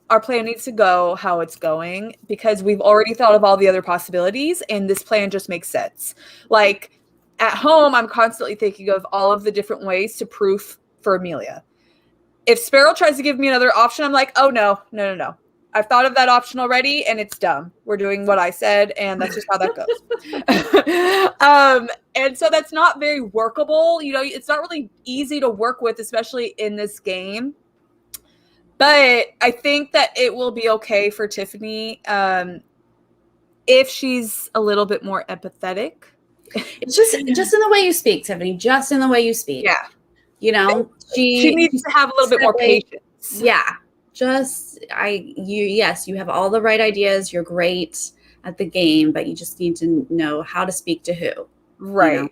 our plan needs to go how it's going because we've already thought of all the other possibilities and this plan just makes sense. Like, at home, I'm constantly thinking of all of the different ways to proof for Amelia. If Sparrow tries to give me another option, I'm like, oh, no. I've thought of that option already, and it's dumb. We're doing what I said, and that's just how that goes. And so that's not very workable. You know, it's not really easy to work with, especially in this game. But I think that it will be okay for Tiffany if she's a little bit more empathetic. It's just in the way you speak, Tiffany. Just in the way you speak. Yeah. You know, she needs to have a little bit more patience. Yeah. You have all the right ideas. You're great at the game, but you just need to know how to speak to who. Right. You know?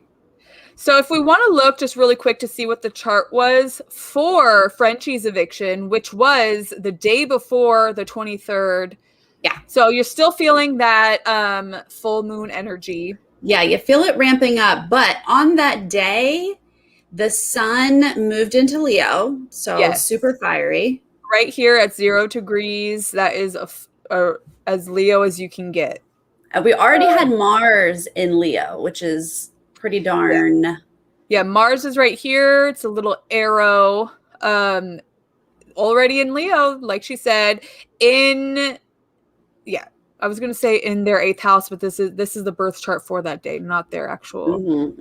So if we want to look just really quick to see what the chart was for Frenchie's eviction, which was the day before the 23rd. Yeah. So you're still feeling that full moon energy. Yeah, you feel it ramping up. But on that day, The sun moved into Leo, so super fiery. Right here at 0 degrees, that is as Leo as you can get. We already had Mars in Leo, which is pretty darn. Yeah, Mars is right here. It's a little arrow. Already in Leo, like she said, I was gonna say in their 8th house, but this is the birth chart for that day, not their actual.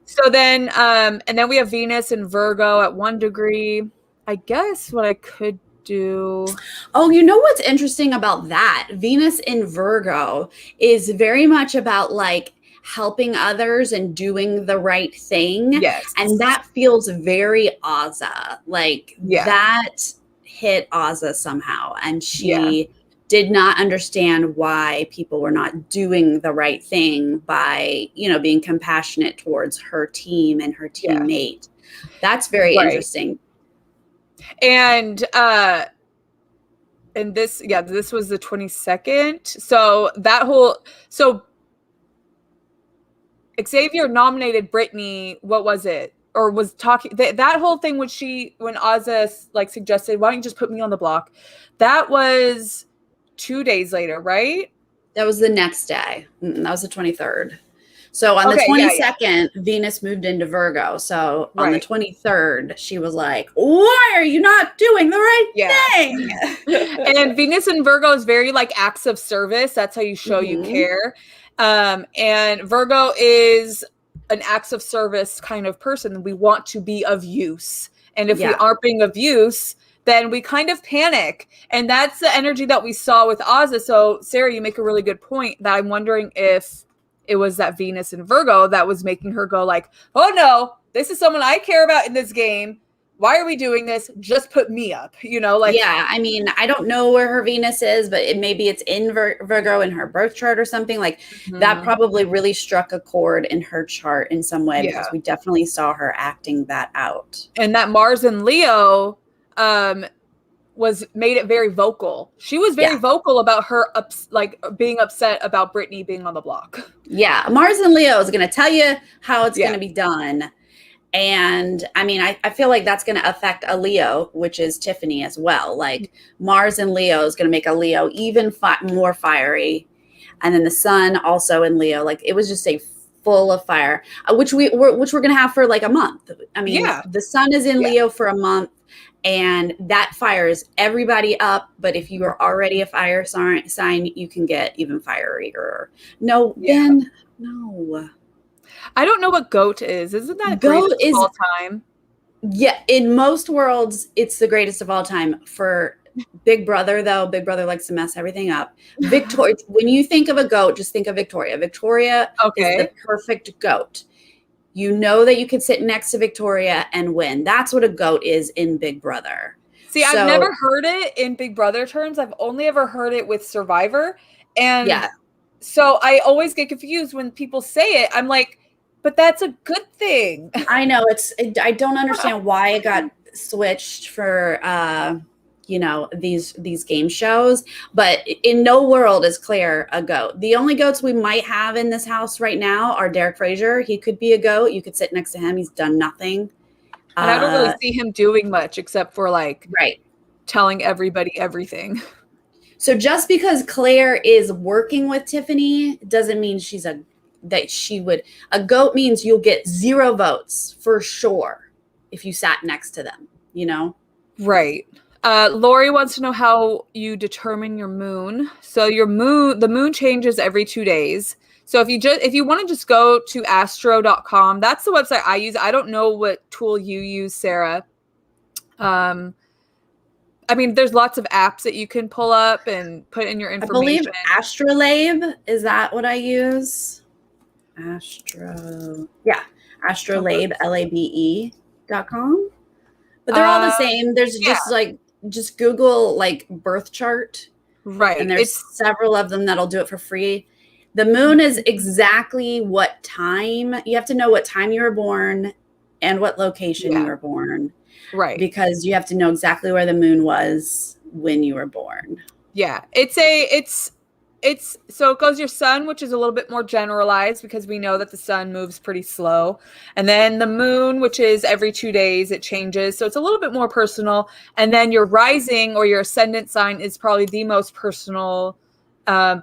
So then, and then we have Venus in Virgo at 1 degree. I guess what I could do. Oh, you know what's interesting about that? Venus in Virgo is very much about like helping others and doing the right thing. Yes. And that feels very Azza. Like that hit Azza somehow. And she did not understand why people were not doing the right thing by, being compassionate towards her team and her teammate. That's very interesting. And this was the 22nd. So Xavier nominated Brittany, what was it? Or was talking that whole thing when Azza like suggested, why don't you just put me on the block? That was 2 days later, right? That was the next day. That was the 23rd. So on the 22nd, Venus moved into Virgo. So on the 23rd, she was like, why are you not doing the right thing? And Venus in Virgo is very like acts of service. That's how you show you care. And Virgo is an acts of service kind of person. We want to be of use. And if we aren't being of use, then we kind of panic. And that's the energy that we saw with Azza. So Sarah, you make a really good point that I'm wondering if it was that Venus in Virgo that was making her go like, oh no, this is someone I care about in this game. Why are we doing this? Just put me up, I mean, I don't know where her Venus is, but maybe it's in Virgo in her birth chart or something like that. Probably really struck a chord in her chart in some way because we definitely saw her acting that out. And that Mars in Leo made it very vocal. She was very vocal about her being upset about Brittany being on the block. Yeah, Mars in Leo is going to tell you how it's going to be done. And I mean, I feel like that's going to affect a Leo, which is Tiffany as well. Like Mars in Leo is going to make a Leo even more fiery. And then the sun also in Leo, like it was just full of fire, which we're going to have for like a month. I mean, the sun is in Leo for a month. And that fires everybody up. But if you are already a fire sign, you can get even firier. No. I don't know what goat is. Isn't that greatest of all time? Yeah. In most worlds, it's the greatest of all time. For Big Brother, though, Big Brother likes to mess everything up. Victoria. When you think of a goat, just think of Victoria. Victoria is the perfect goat. You know that you can sit next to Victoria and win. That's what a goat is in Big Brother. See, I've never heard it in Big Brother terms. I've only ever heard it with Survivor. And so I always get confused when people say it. I'm like, but that's a good thing. I know. I don't understand why it got switched for these game shows, but in no world is Claire a goat. The only goats we might have in this house right now are Derek Frazier. He could be a goat. You could sit next to him. He's done nothing. And I don't really see him doing much except for telling everybody everything. So just because Claire is working with Tiffany doesn't mean a goat means you'll get 0 votes for sure if you sat next to them, Right. Lori wants to know how you determine your moon. So the moon changes every 2 days. So if you want to just go to astro.com, that's the website I use. I don't know what tool you use, Sarah. I mean, there's lots of apps that you can pull up and put in your information. I believe Astrolabe, is that what I use? Astrolabe, Labe.com. But they're all the same. There's just Google birth chart. Right. And there's several of them that'll do it for free. The moon is exactly what time. You have to know what time you were born and what location you were born. Right. Because you have to know exactly where the moon was when you were born. Yeah. It's it goes your sun, which is a little bit more generalized because we know that the sun moves pretty slow. And then the moon, which is every 2 days, it changes. So it's a little bit more personal. And then your rising or your ascendant sign is probably the most personal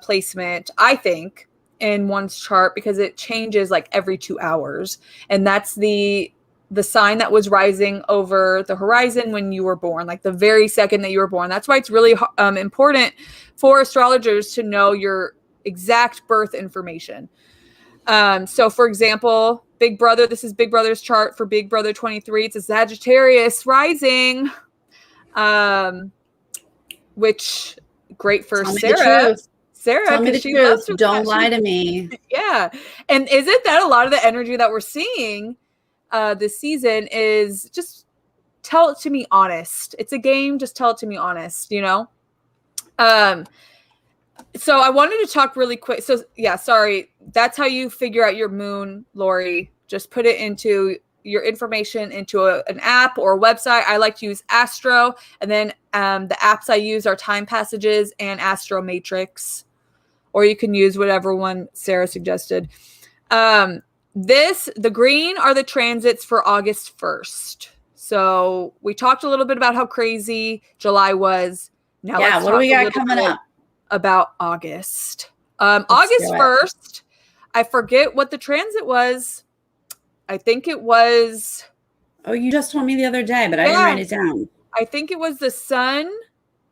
placement, I think, in one's chart because it changes like every 2 hours. And that's the sign that was rising over the horizon when you were born, like the very second that you were born. That's why it's really important for astrologers to know your exact birth information. So for example, Big Brother, this is Big Brother's chart for Big Brother 23. It's a Sagittarius rising, which great for Sarah. Sarah, tell me the truth. Don't lie to me. Yeah. And isn't that a lot of the energy that we're seeing this season is just tell it to me honest. It's a game. Just tell it to me honest, you know? So I wanted to talk really quick. So yeah, sorry. That's how you figure out your moon, Lori. Just put it into your information into an app or a website. I like to use Astro. And then the apps I use are Time Passages and Astro Matrix. Or you can use whatever one Sarah suggested. The green are the transits for August 1st. So we talked a little bit about how crazy July was. Now let's what do we got coming up? About August. August 1st, I forget what the transit was. I think it was... Oh, you just told me the other day, but I didn't write it down. I think it was the sun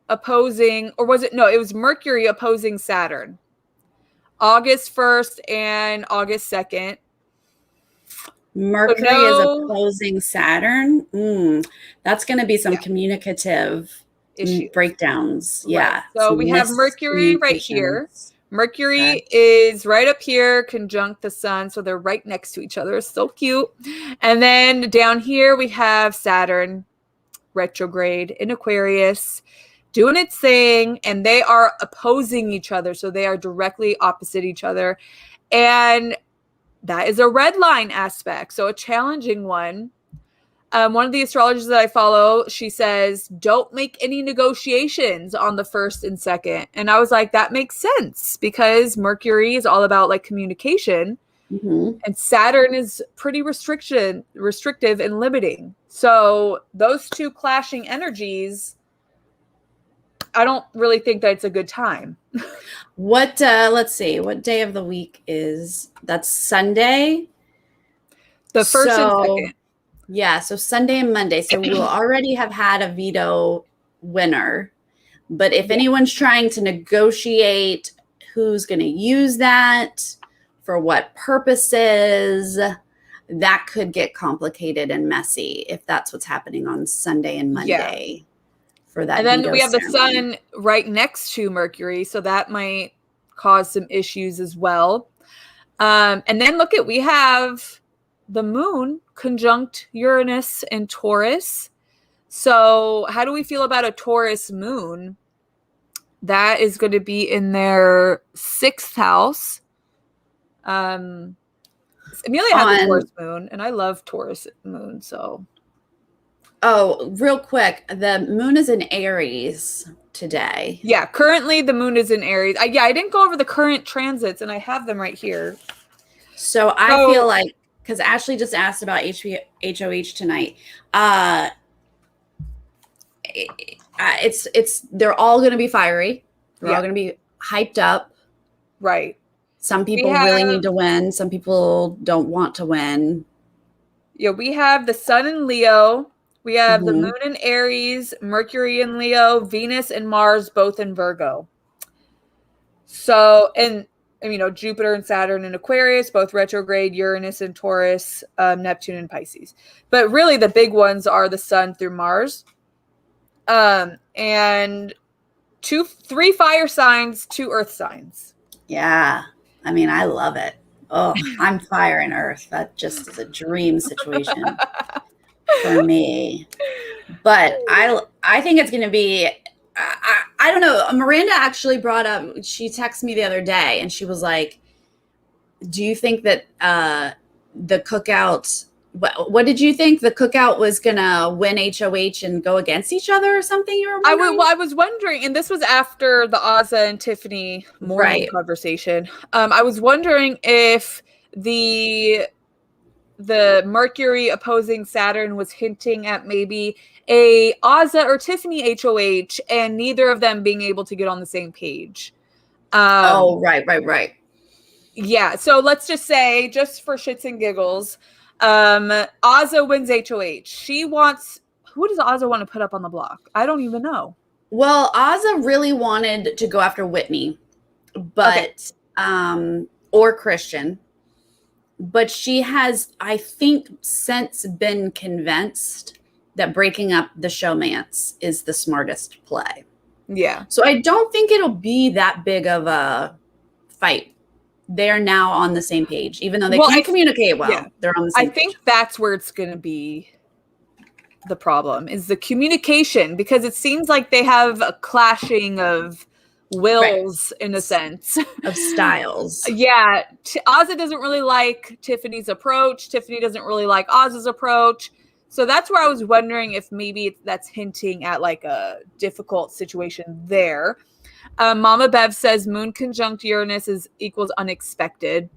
opposing, or was it? No, it was Mercury opposing Saturn. August 1st and August 2nd. Mercury is opposing Saturn. That's going to be some communicative breakdowns. Right. Yeah. So we have Mercury right here. Mercury is right up here, conjunct the sun. So they're right next to each other. So cute. And then down here we have Saturn retrograde in Aquarius doing its thing. And they are opposing each other. So they are directly opposite each other. And that is a red line aspect. So a challenging one. One of the astrologers that I follow, she says, don't make any negotiations on the 1st and 2nd. And I was like, that makes sense because Mercury is all about like communication and Saturn is pretty restrictive and limiting. So those two clashing energies, I don't really think that it's a good time. Let's see, what day of the week is that's Sunday? The 1st and 2nd. Yeah, so Sunday and Monday. So we'll already have had a veto winner. But if anyone's trying to negotiate who's going to use that, for what purposes, that could get complicated and messy if that's what's happening on Sunday and Monday for that. And then we have the sun right next to Mercury. So that might cause some issues as well. And then we have the moon conjunct Uranus and Taurus. So how do we feel about a Taurus moon? That is going to be in their 6th house. Amelia has a Taurus moon, and I love Taurus moon. So, real quick, the moon is in Aries today. Yeah, currently the moon is in Aries. I didn't go over the current transits, and I have them right here. So I feel like, because Ashley just asked about HOH tonight. They're all going to be fiery. They're all going to be hyped up. Right. Some people really need to win. Some people don't want to win. Yeah, we have the sun in Leo. We have the moon in Aries, Mercury in Leo, Venus and Mars both in Virgo. So, and Jupiter and Saturn in Aquarius, both retrograde, Uranus and Taurus, Neptune and Pisces. But really the big ones are the sun through Mars. And 3 fire signs, 2 earth signs. Yeah. I love it. Oh, I'm fire and earth. That just is a dream situation for me. But I think it's going to be, I don't know. Miranda actually brought up, she texted me the other day and she was like, do you think that the Cookout What did you think? The Cookout was gonna win HOH and go against each other or something? You were wondering? I was wondering, and this was after the Ozza and Tiffany morning conversation. I was wondering if the Mercury opposing Saturn was hinting at maybe a Ozza or Tiffany HOH, and neither of them being able to get on the same page. Right. Yeah, so let's just say, just for shits and giggles, Ozza wins HOH. Who does Ozza want to put up on the block? I don't even know. Well, Ozza really wanted to go after Whitney, but or Christian. But she has, I think, since been convinced that breaking up the showmance is the smartest play. Yeah. So I don't think it'll be that big of a fight. They're now on the same page, even though they can't communicate well. Yeah. They're on the same page. I think that's where it's going to be the problem, is the communication, because it seems like they have a clashing of wills in a sense, of styles. Yeah. Ozza doesn't really like Tiffany's approach. Tiffany doesn't really like Ozza's approach. So that's where I was wondering if maybe that's hinting at like a difficult situation there. Mama Bev says Moon conjunct Uranus equals unexpected.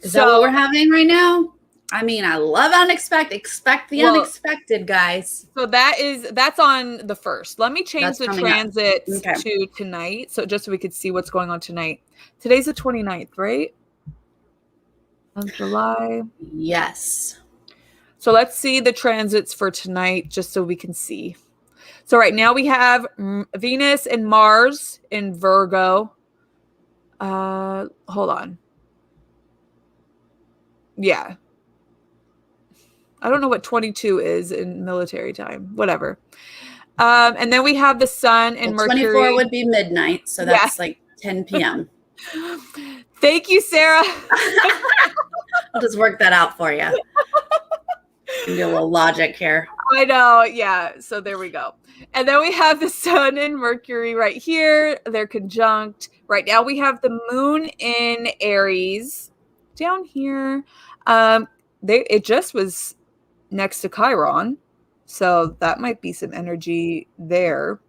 Is that what we're having right now? I mean, I love unexpected. Expect the unexpected, guys. So that's on the 1st. Let me change the transits to tonight, so just so we could see what's going on tonight. Today's the 29th, right? Of July. Yes. So let's see the transits for tonight, just so we can see. So right now we have Venus and Mars in Virgo. Hold on. Yeah. I don't know what 22 is in military time. Whatever. And then we have the Sun and Mercury. 24 would be midnight, so that's like 10 p.m. Thank you, Sarah. I'll just work that out for you. Do a little logic here. I know. Yeah. So there we go. And then we have the Sun and Mercury right here. They're conjunct. Right now we have the Moon in Aries down here. It just was next to Chiron. So that might be some energy there.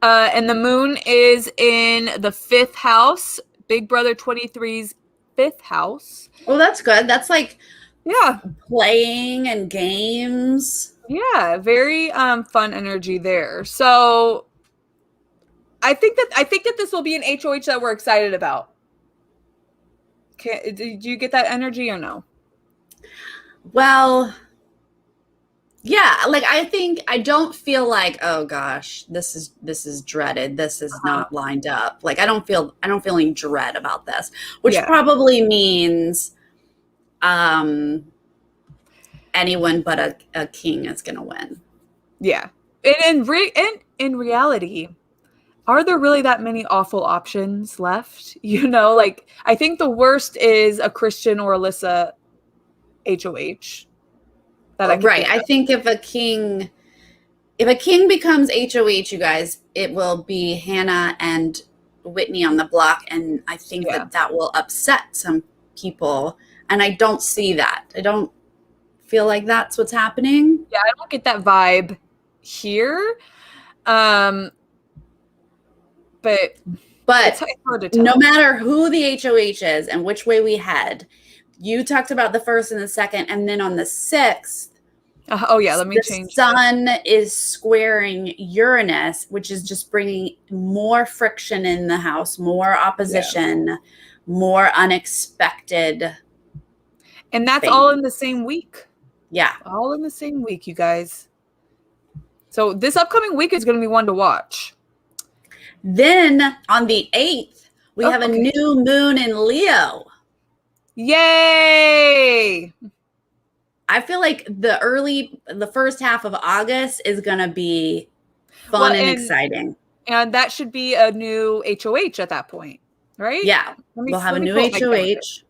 And the Moon is in the 5th house, Big Brother 23's 5th house. Oh, that's good. That's like playing and games. Yeah, very fun energy there. So I think that this will be an HOH that we're excited about. Did you get that energy or no? Well, yeah, like I don't feel like, oh gosh, this is dreaded. This is not lined up. Like I don't feel any dread about this, which probably means anyone but a king is going to win. Yeah. And in reality, are there really that many awful options left? You know, like I think the worst is a Christian or Alyssa HOH. I think if a king becomes HOH, you guys, it will be Hannah and Whitney on the block, and I think that will upset some people, and I don't see that. I don't feel like that's what's happening. Yeah, I don't get that vibe here. But it's hard to tell. No matter who the HOH is and which way we head, you talked about the 1st and the 2nd, and then on the 6th, let me change. The Sun is squaring Uranus, which is just bringing more friction in the house, more opposition, more unexpected. And that's all in the same week. Yeah. All in the same week, you guys. So this upcoming week is going to be one to watch. Then on the 8th, we have a new moon in Leo. Yay! I feel like the first half of August is going to be fun and exciting. And that should be a new HOH at that point, right? Yeah. We'll have a new HOH.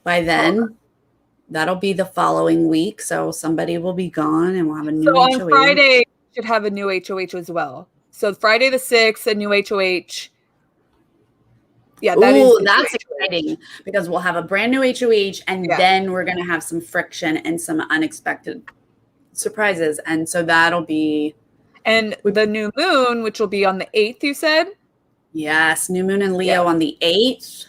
By then, that'll be the following week. So somebody will be gone and we'll have a new HOH. So on Friday, we should have a new HOH as well. So Friday the 6th, a new HOH. Yeah, that's exciting because we'll have a brand new HOH and then we're going to have some friction and some unexpected surprises. And so that'll be. And the new moon, which will be on the 8th, you said? Yes, new moon in Leo on the 8th.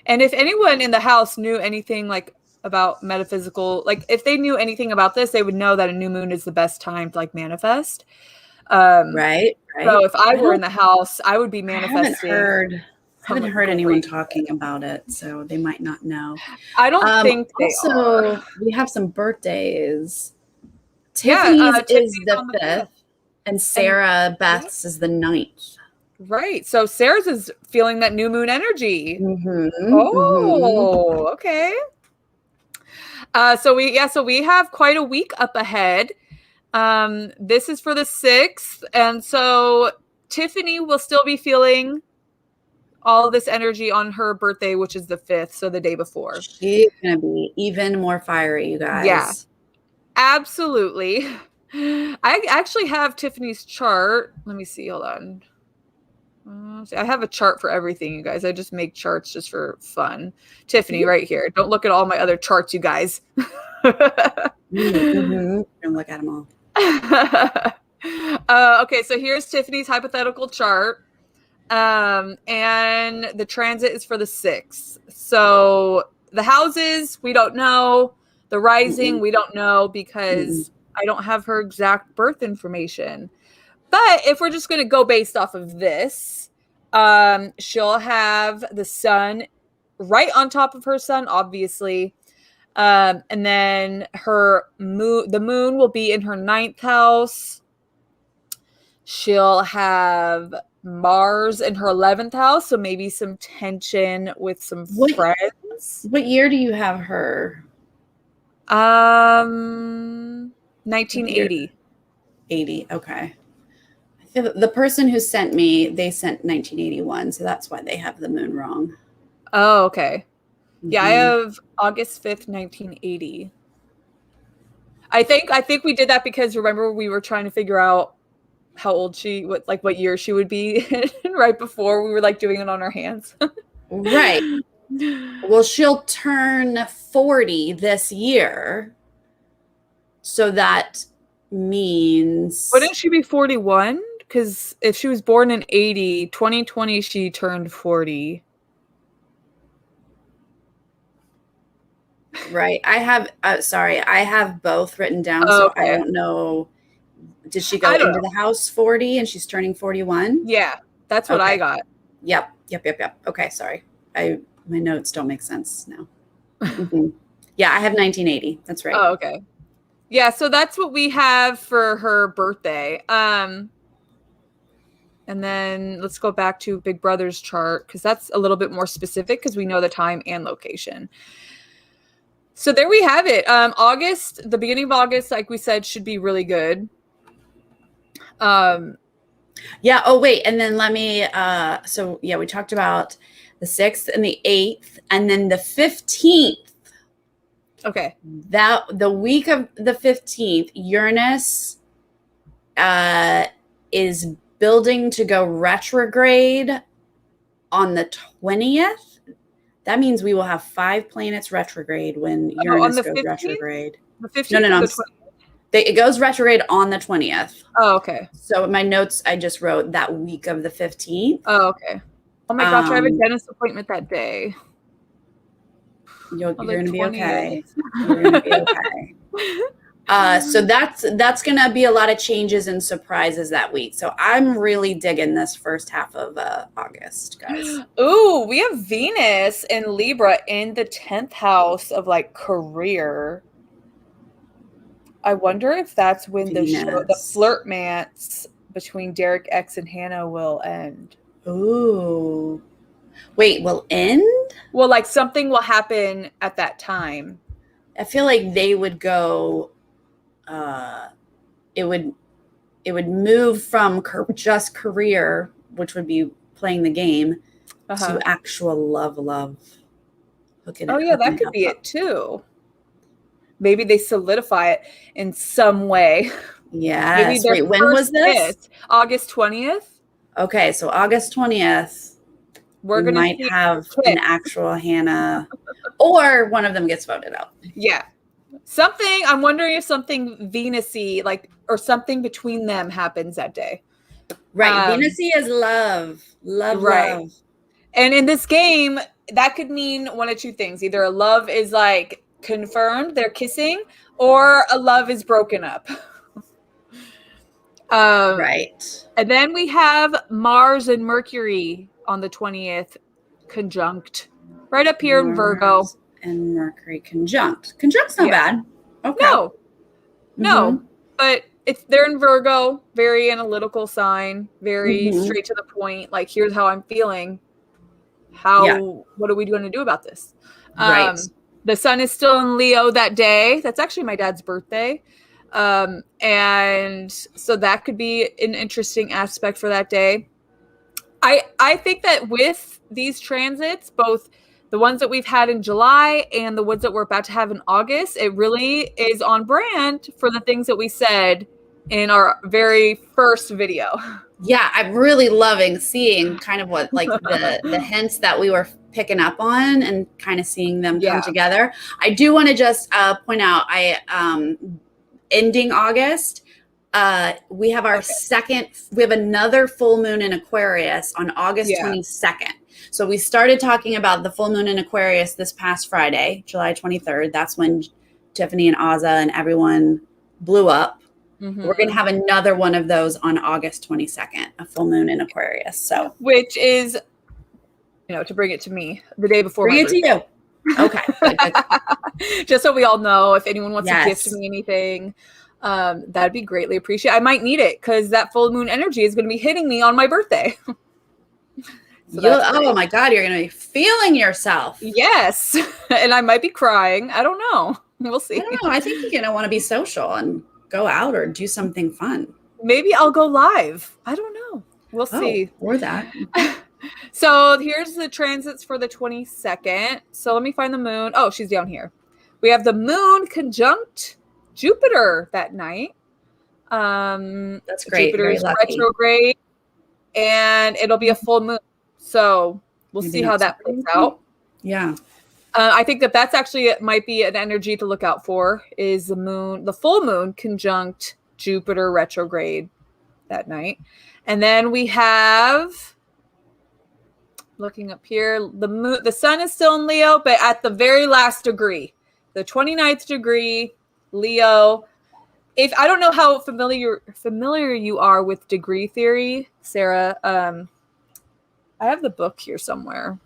And if anyone in the house knew anything like about metaphysical, like if they knew anything about this, they would know that a new moon is the best time to like manifest. Right. So if I were in the house, I would be manifesting. I haven't heard anyone talking about it, so they might not know. I don't think they are. We have some birthdays. Tiffany's is the 5th, and Sarah Beth's is the 9th. Right. So Sarah's is feeling that new moon energy. Okay. So we have quite a week up ahead. This is for the 6th, and so Tiffany will still be feeling all of this energy on her birthday, which is the 5th, so the day before. She's gonna be even more fiery, you guys. Yeah, absolutely. I actually have Tiffany's chart. Let me see. Hold on. I have a chart for everything, you guys. I just make charts just for fun. Tiffany, right here. Don't look at all my other charts, you guys. Don't look at them all. Okay, so here's Tiffany's hypothetical chart. And the transit is for the 6th. So the houses, we don't know. The rising, we don't know because I don't have her exact birth information. But if we're just going to go based off of this, she'll have the sun right on top of her sun, obviously. And then the moon will be in her 9th house. She'll have Mars in her 11th house, so maybe some tension with some friends. What year do you have her? 1980. 80, okay. The person who sent me, they sent 1981, so that's why they have the moon wrong. Oh, okay. Yeah, I have August 5th, 1980. I think we did that because remember we were trying to figure out how old what year she would be right before we were like doing it on our hands. Right. Well, she'll turn 40 this year. So that means... Wouldn't she be 41? Because if she was born in 80, 2020, she turned 40. Right. I have both written down, so I don't know. Did she go into the house 40 and she's turning 41? Yeah, that's what I got. Yep. Okay, sorry. My notes don't make sense now. Yeah, I have 1980. That's right. Oh, okay. Yeah, so that's what we have for her birthday. And then let's go back to Big Brother's chart because that's a little bit more specific because we know the time and location. So there we have it. The beginning of August, like we said, should be really good. Yeah. Oh, wait. And then let me, we talked about the 6th and the 8th and then the 15th. Okay. The week of the 15th, Uranus is building to go retrograde on the 20th. That means we will have 5 planets retrograde when Uranus goes 15th? Retrograde. The 15th? No. It goes retrograde on the 20th. Oh, okay. So in my notes, I just wrote that week of the 15th. Oh, okay. Oh my gosh, I have a dentist appointment that day. You're going to be okay. You're going to be okay. So that's going to be a lot of changes and surprises that week. So I'm really digging this first half of August, guys. Ooh, we have Venus in Libra in the 10th house of like career. I wonder if that's when the flirtmance between Derek X and Hannah will end. Ooh. Wait, will end? Well, like something will happen at that time. I feel like they would go, it would move from just career, which would be playing the game, to actual love. Oh yeah, that could be it too. Maybe they solidify it in some way. Yes. Wait, when was this? August 20th. Okay, so August 20th. We're going to might see have an actual Hannah, or one of them gets voted out. Yeah. Something, I'm wondering if something Venus-y, like, or something between them happens that day. Right. Venus-y is love. Love. And in this game, that could mean one of two things. Either a love is like confirmed, they're kissing, or a love is broken up. Right. And then we have Mars and Mercury on the 20th conjunct right up here in Virgo. And Mercury conjunct. Conjunct's not bad. Okay. No. But they're in Virgo, very analytical sign, very straight to the point. Like, here's how I'm feeling. What are we going to do about this? Right. The sun is still in Leo that day. That's actually my dad's birthday. And so that could be an interesting aspect for that day. I think that with these transits, both the ones that we've had in July and the ones that we're about to have in August, it really is on brand for the things that we said in our very first video. Yeah, I'm really loving seeing kind of what, like, the hints that we were picking up on and kind of seeing them come together. I do want to just point out, ending August, we have our we have another full moon in Aquarius on August 22nd. So we started talking about the full moon in Aquarius this past Friday, July 23rd. That's when Tiffany and Azza and everyone blew up. We're going to have another one of those on August 22nd, a full moon in Aquarius. So, which is, to bring it to me the day before. Bring it to you. Okay. Good. Just so we all know, if anyone wants to gift me anything, that'd be greatly appreciated. I might need it because that full moon energy is going to be hitting me on my birthday. Oh my God, you're going to be feeling yourself. Yes. And I might be crying. I don't know. We'll see. I don't know. I think you're going to want to be social and go out or do something fun. Maybe I'll go live. I don't know. We'll see. Or that. So here's the transits for the 22nd. So let me find the moon. Oh, she's down here. We have the moon conjunct Jupiter that night. That's great. Jupiter is retrograde, and it'll be a full moon. So we'll see how that plays out. Yeah. I think that's actually might be an energy to look out for, is the full moon conjunct Jupiter retrograde that night. And then we have, looking up here, the sun is still in Leo, but at the very last degree, the 29th degree, Leo. If I don't know how familiar you are with degree theory, Sarah, I have the book here somewhere.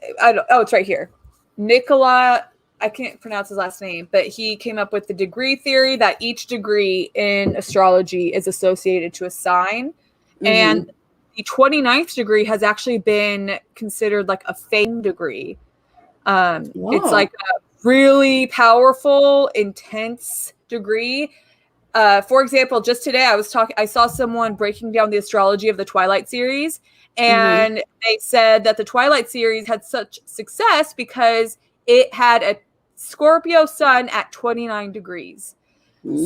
It's right here. Nicola, I can't pronounce his last name, but he came up with the degree theory that each degree in astrology is associated to a sign. And the 29th degree has actually been considered like a fame degree. It's like a really powerful, intense degree. For example, just today I saw someone breaking down the astrology of the Twilight series, and they said that the Twilight series had such success because it had a Scorpio sun at 29 degrees.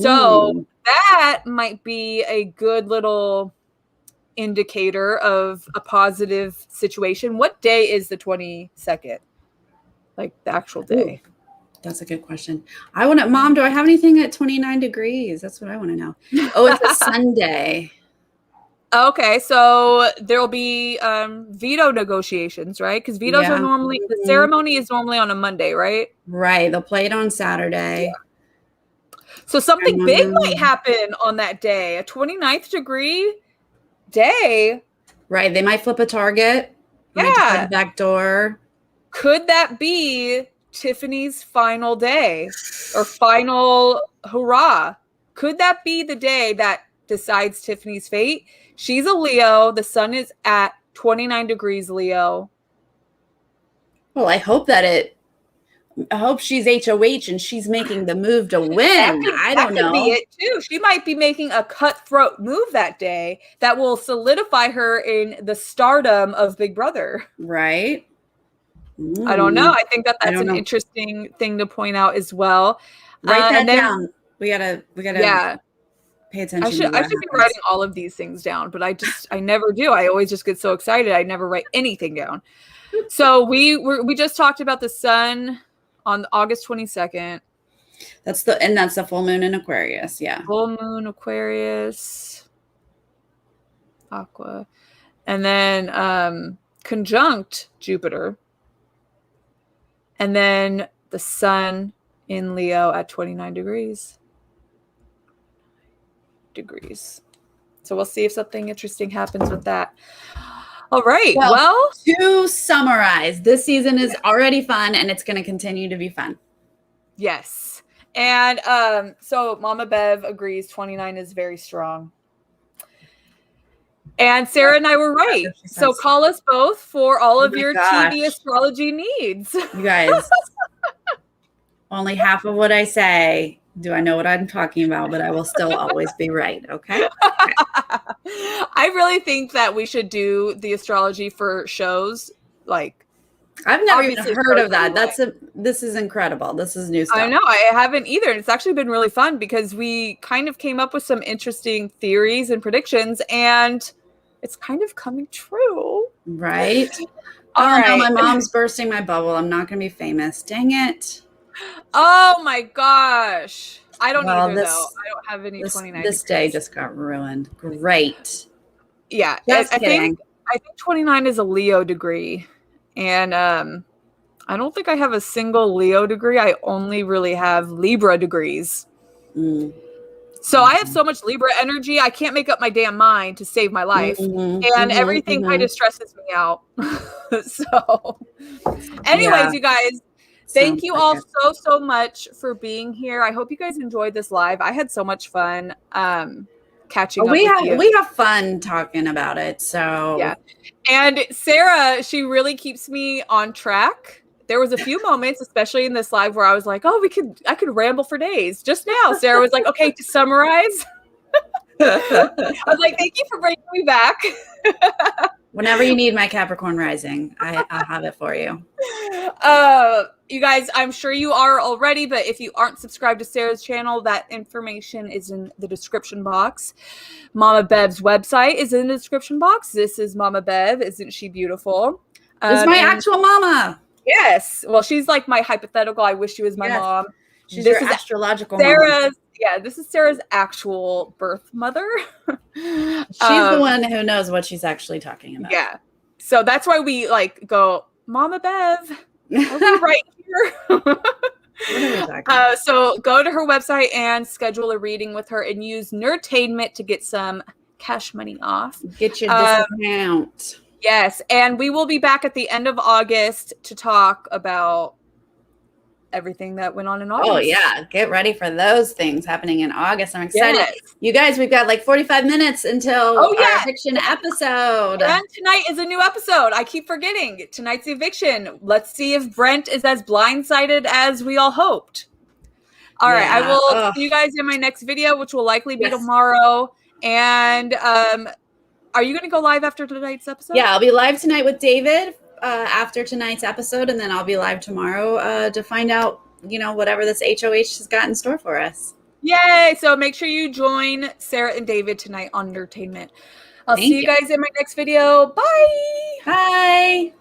So that might be a good little indicator of a positive situation. What day is the 22nd? Like the actual day? That's a good question. Mom, do I have anything at 29 degrees? That's what I want to know. Oh, it's a Sunday. Okay, so there'll be veto negotiations, right? Because vetoes are normally, the ceremony is normally on a Monday, right? Right. They'll play it on Saturday. Yeah. So something big might happen on that day. A 29th degree day. Right. They might flip a target. Might try the back door. Could that be Tiffany's final day or final hurrah? Could that be the day that decides Tiffany's fate? She's a Leo. The sun is at 29 degrees Leo. Well, I hope she's HOH and she's making the move to win. I don't know. That could be it too. She might be making a cutthroat move that day that will solidify her in the stardom of Big Brother. Right. I don't know. I think that's an interesting thing to point out as well. Write that down. We gotta. Yeah. pay attention. I should be writing all of these things down, but I never do. I always just get so excited. I never write anything down. So we just talked about the sun on August 22nd. That's the full moon in Aquarius. Yeah. Full moon Aquarius. Aqua. And then conjunct Jupiter. And then the sun in Leo at 29 degrees. So we'll see if something interesting happens with that. All right. Well, to summarize, this season is already fun and it's going to continue to be fun. Yes. And so Mama Bev agrees 29 is very strong. And Sarah and I were right. So call us both for all of your TV astrology needs. You guys, only half of what I say do I know what I'm talking about, but I will still always be right. Okay. I really think that we should do the astrology for shows. Like, I've never even heard of that. This is incredible. This is new stuff. I know. I haven't either. It's actually been really fun because we kind of came up with some interesting theories and predictions, and it's kind of coming true. Right. No, my mom's bursting my bubble. I'm not going to be famous. Dang it. Oh my gosh. I don't either, though. I don't have any 29. This day just got ruined. Great. Yeah. I think 29 is a Leo degree. And I don't think I have a single Leo degree. I only really have Libra degrees. So I have so much Libra energy, I can't make up my damn mind to save my life. And everything kind of stresses me out. So anyways, you guys, thank you all so much for being here. I hope you guys enjoyed this live. I had so much fun catching up with you. We have fun talking about it. So yeah. And Sarah, she really keeps me on track. There was a few moments, especially in this live, where I was like, oh, I could ramble for days. Just now, Sarah was like, okay, to summarize. I was like, thank you for bringing me back. Whenever you need my Capricorn rising, I'll have it for you. You guys, I'm sure you are already, but if you aren't subscribed to Sarah's channel, that information is in the description box. Mama Bev's website is in the description box. This is Mama Bev. Isn't she beautiful? This is my actual mama. Yes. Well, she's like my hypothetical. I wish she was my mom. She's your astrological Sarah's mom. Yeah, this is Sarah's actual birth mother. She's the one who knows what she's actually talking about. Yeah. So that's why we like go, Mama Bev, are we right here? What are we talking about? So go to her website and schedule a reading with her and use Nerdtainment to get some cash money off. Get your discount. Yes. And we will be back at the end of August to talk about everything that went on in August. Oh yeah, get ready for those things happening in August. I'm excited. Yes. You guys, we've got like 45 minutes until our eviction episode. And tonight is a new episode. I keep forgetting. Tonight's eviction. Let's see if Brent is as blindsided as we all hoped. All right, I will see you guys in my next video, which will likely be tomorrow. And are you going to go live after tonight's episode? Yeah, I'll be live tonight with David after tonight's episode, and then I'll be live tomorrow to find out, whatever this HOH has got in store for us. Yay! So make sure you join Sarah and David tonight on Nerdtainment. I'll see you guys in my next video. Bye! Bye!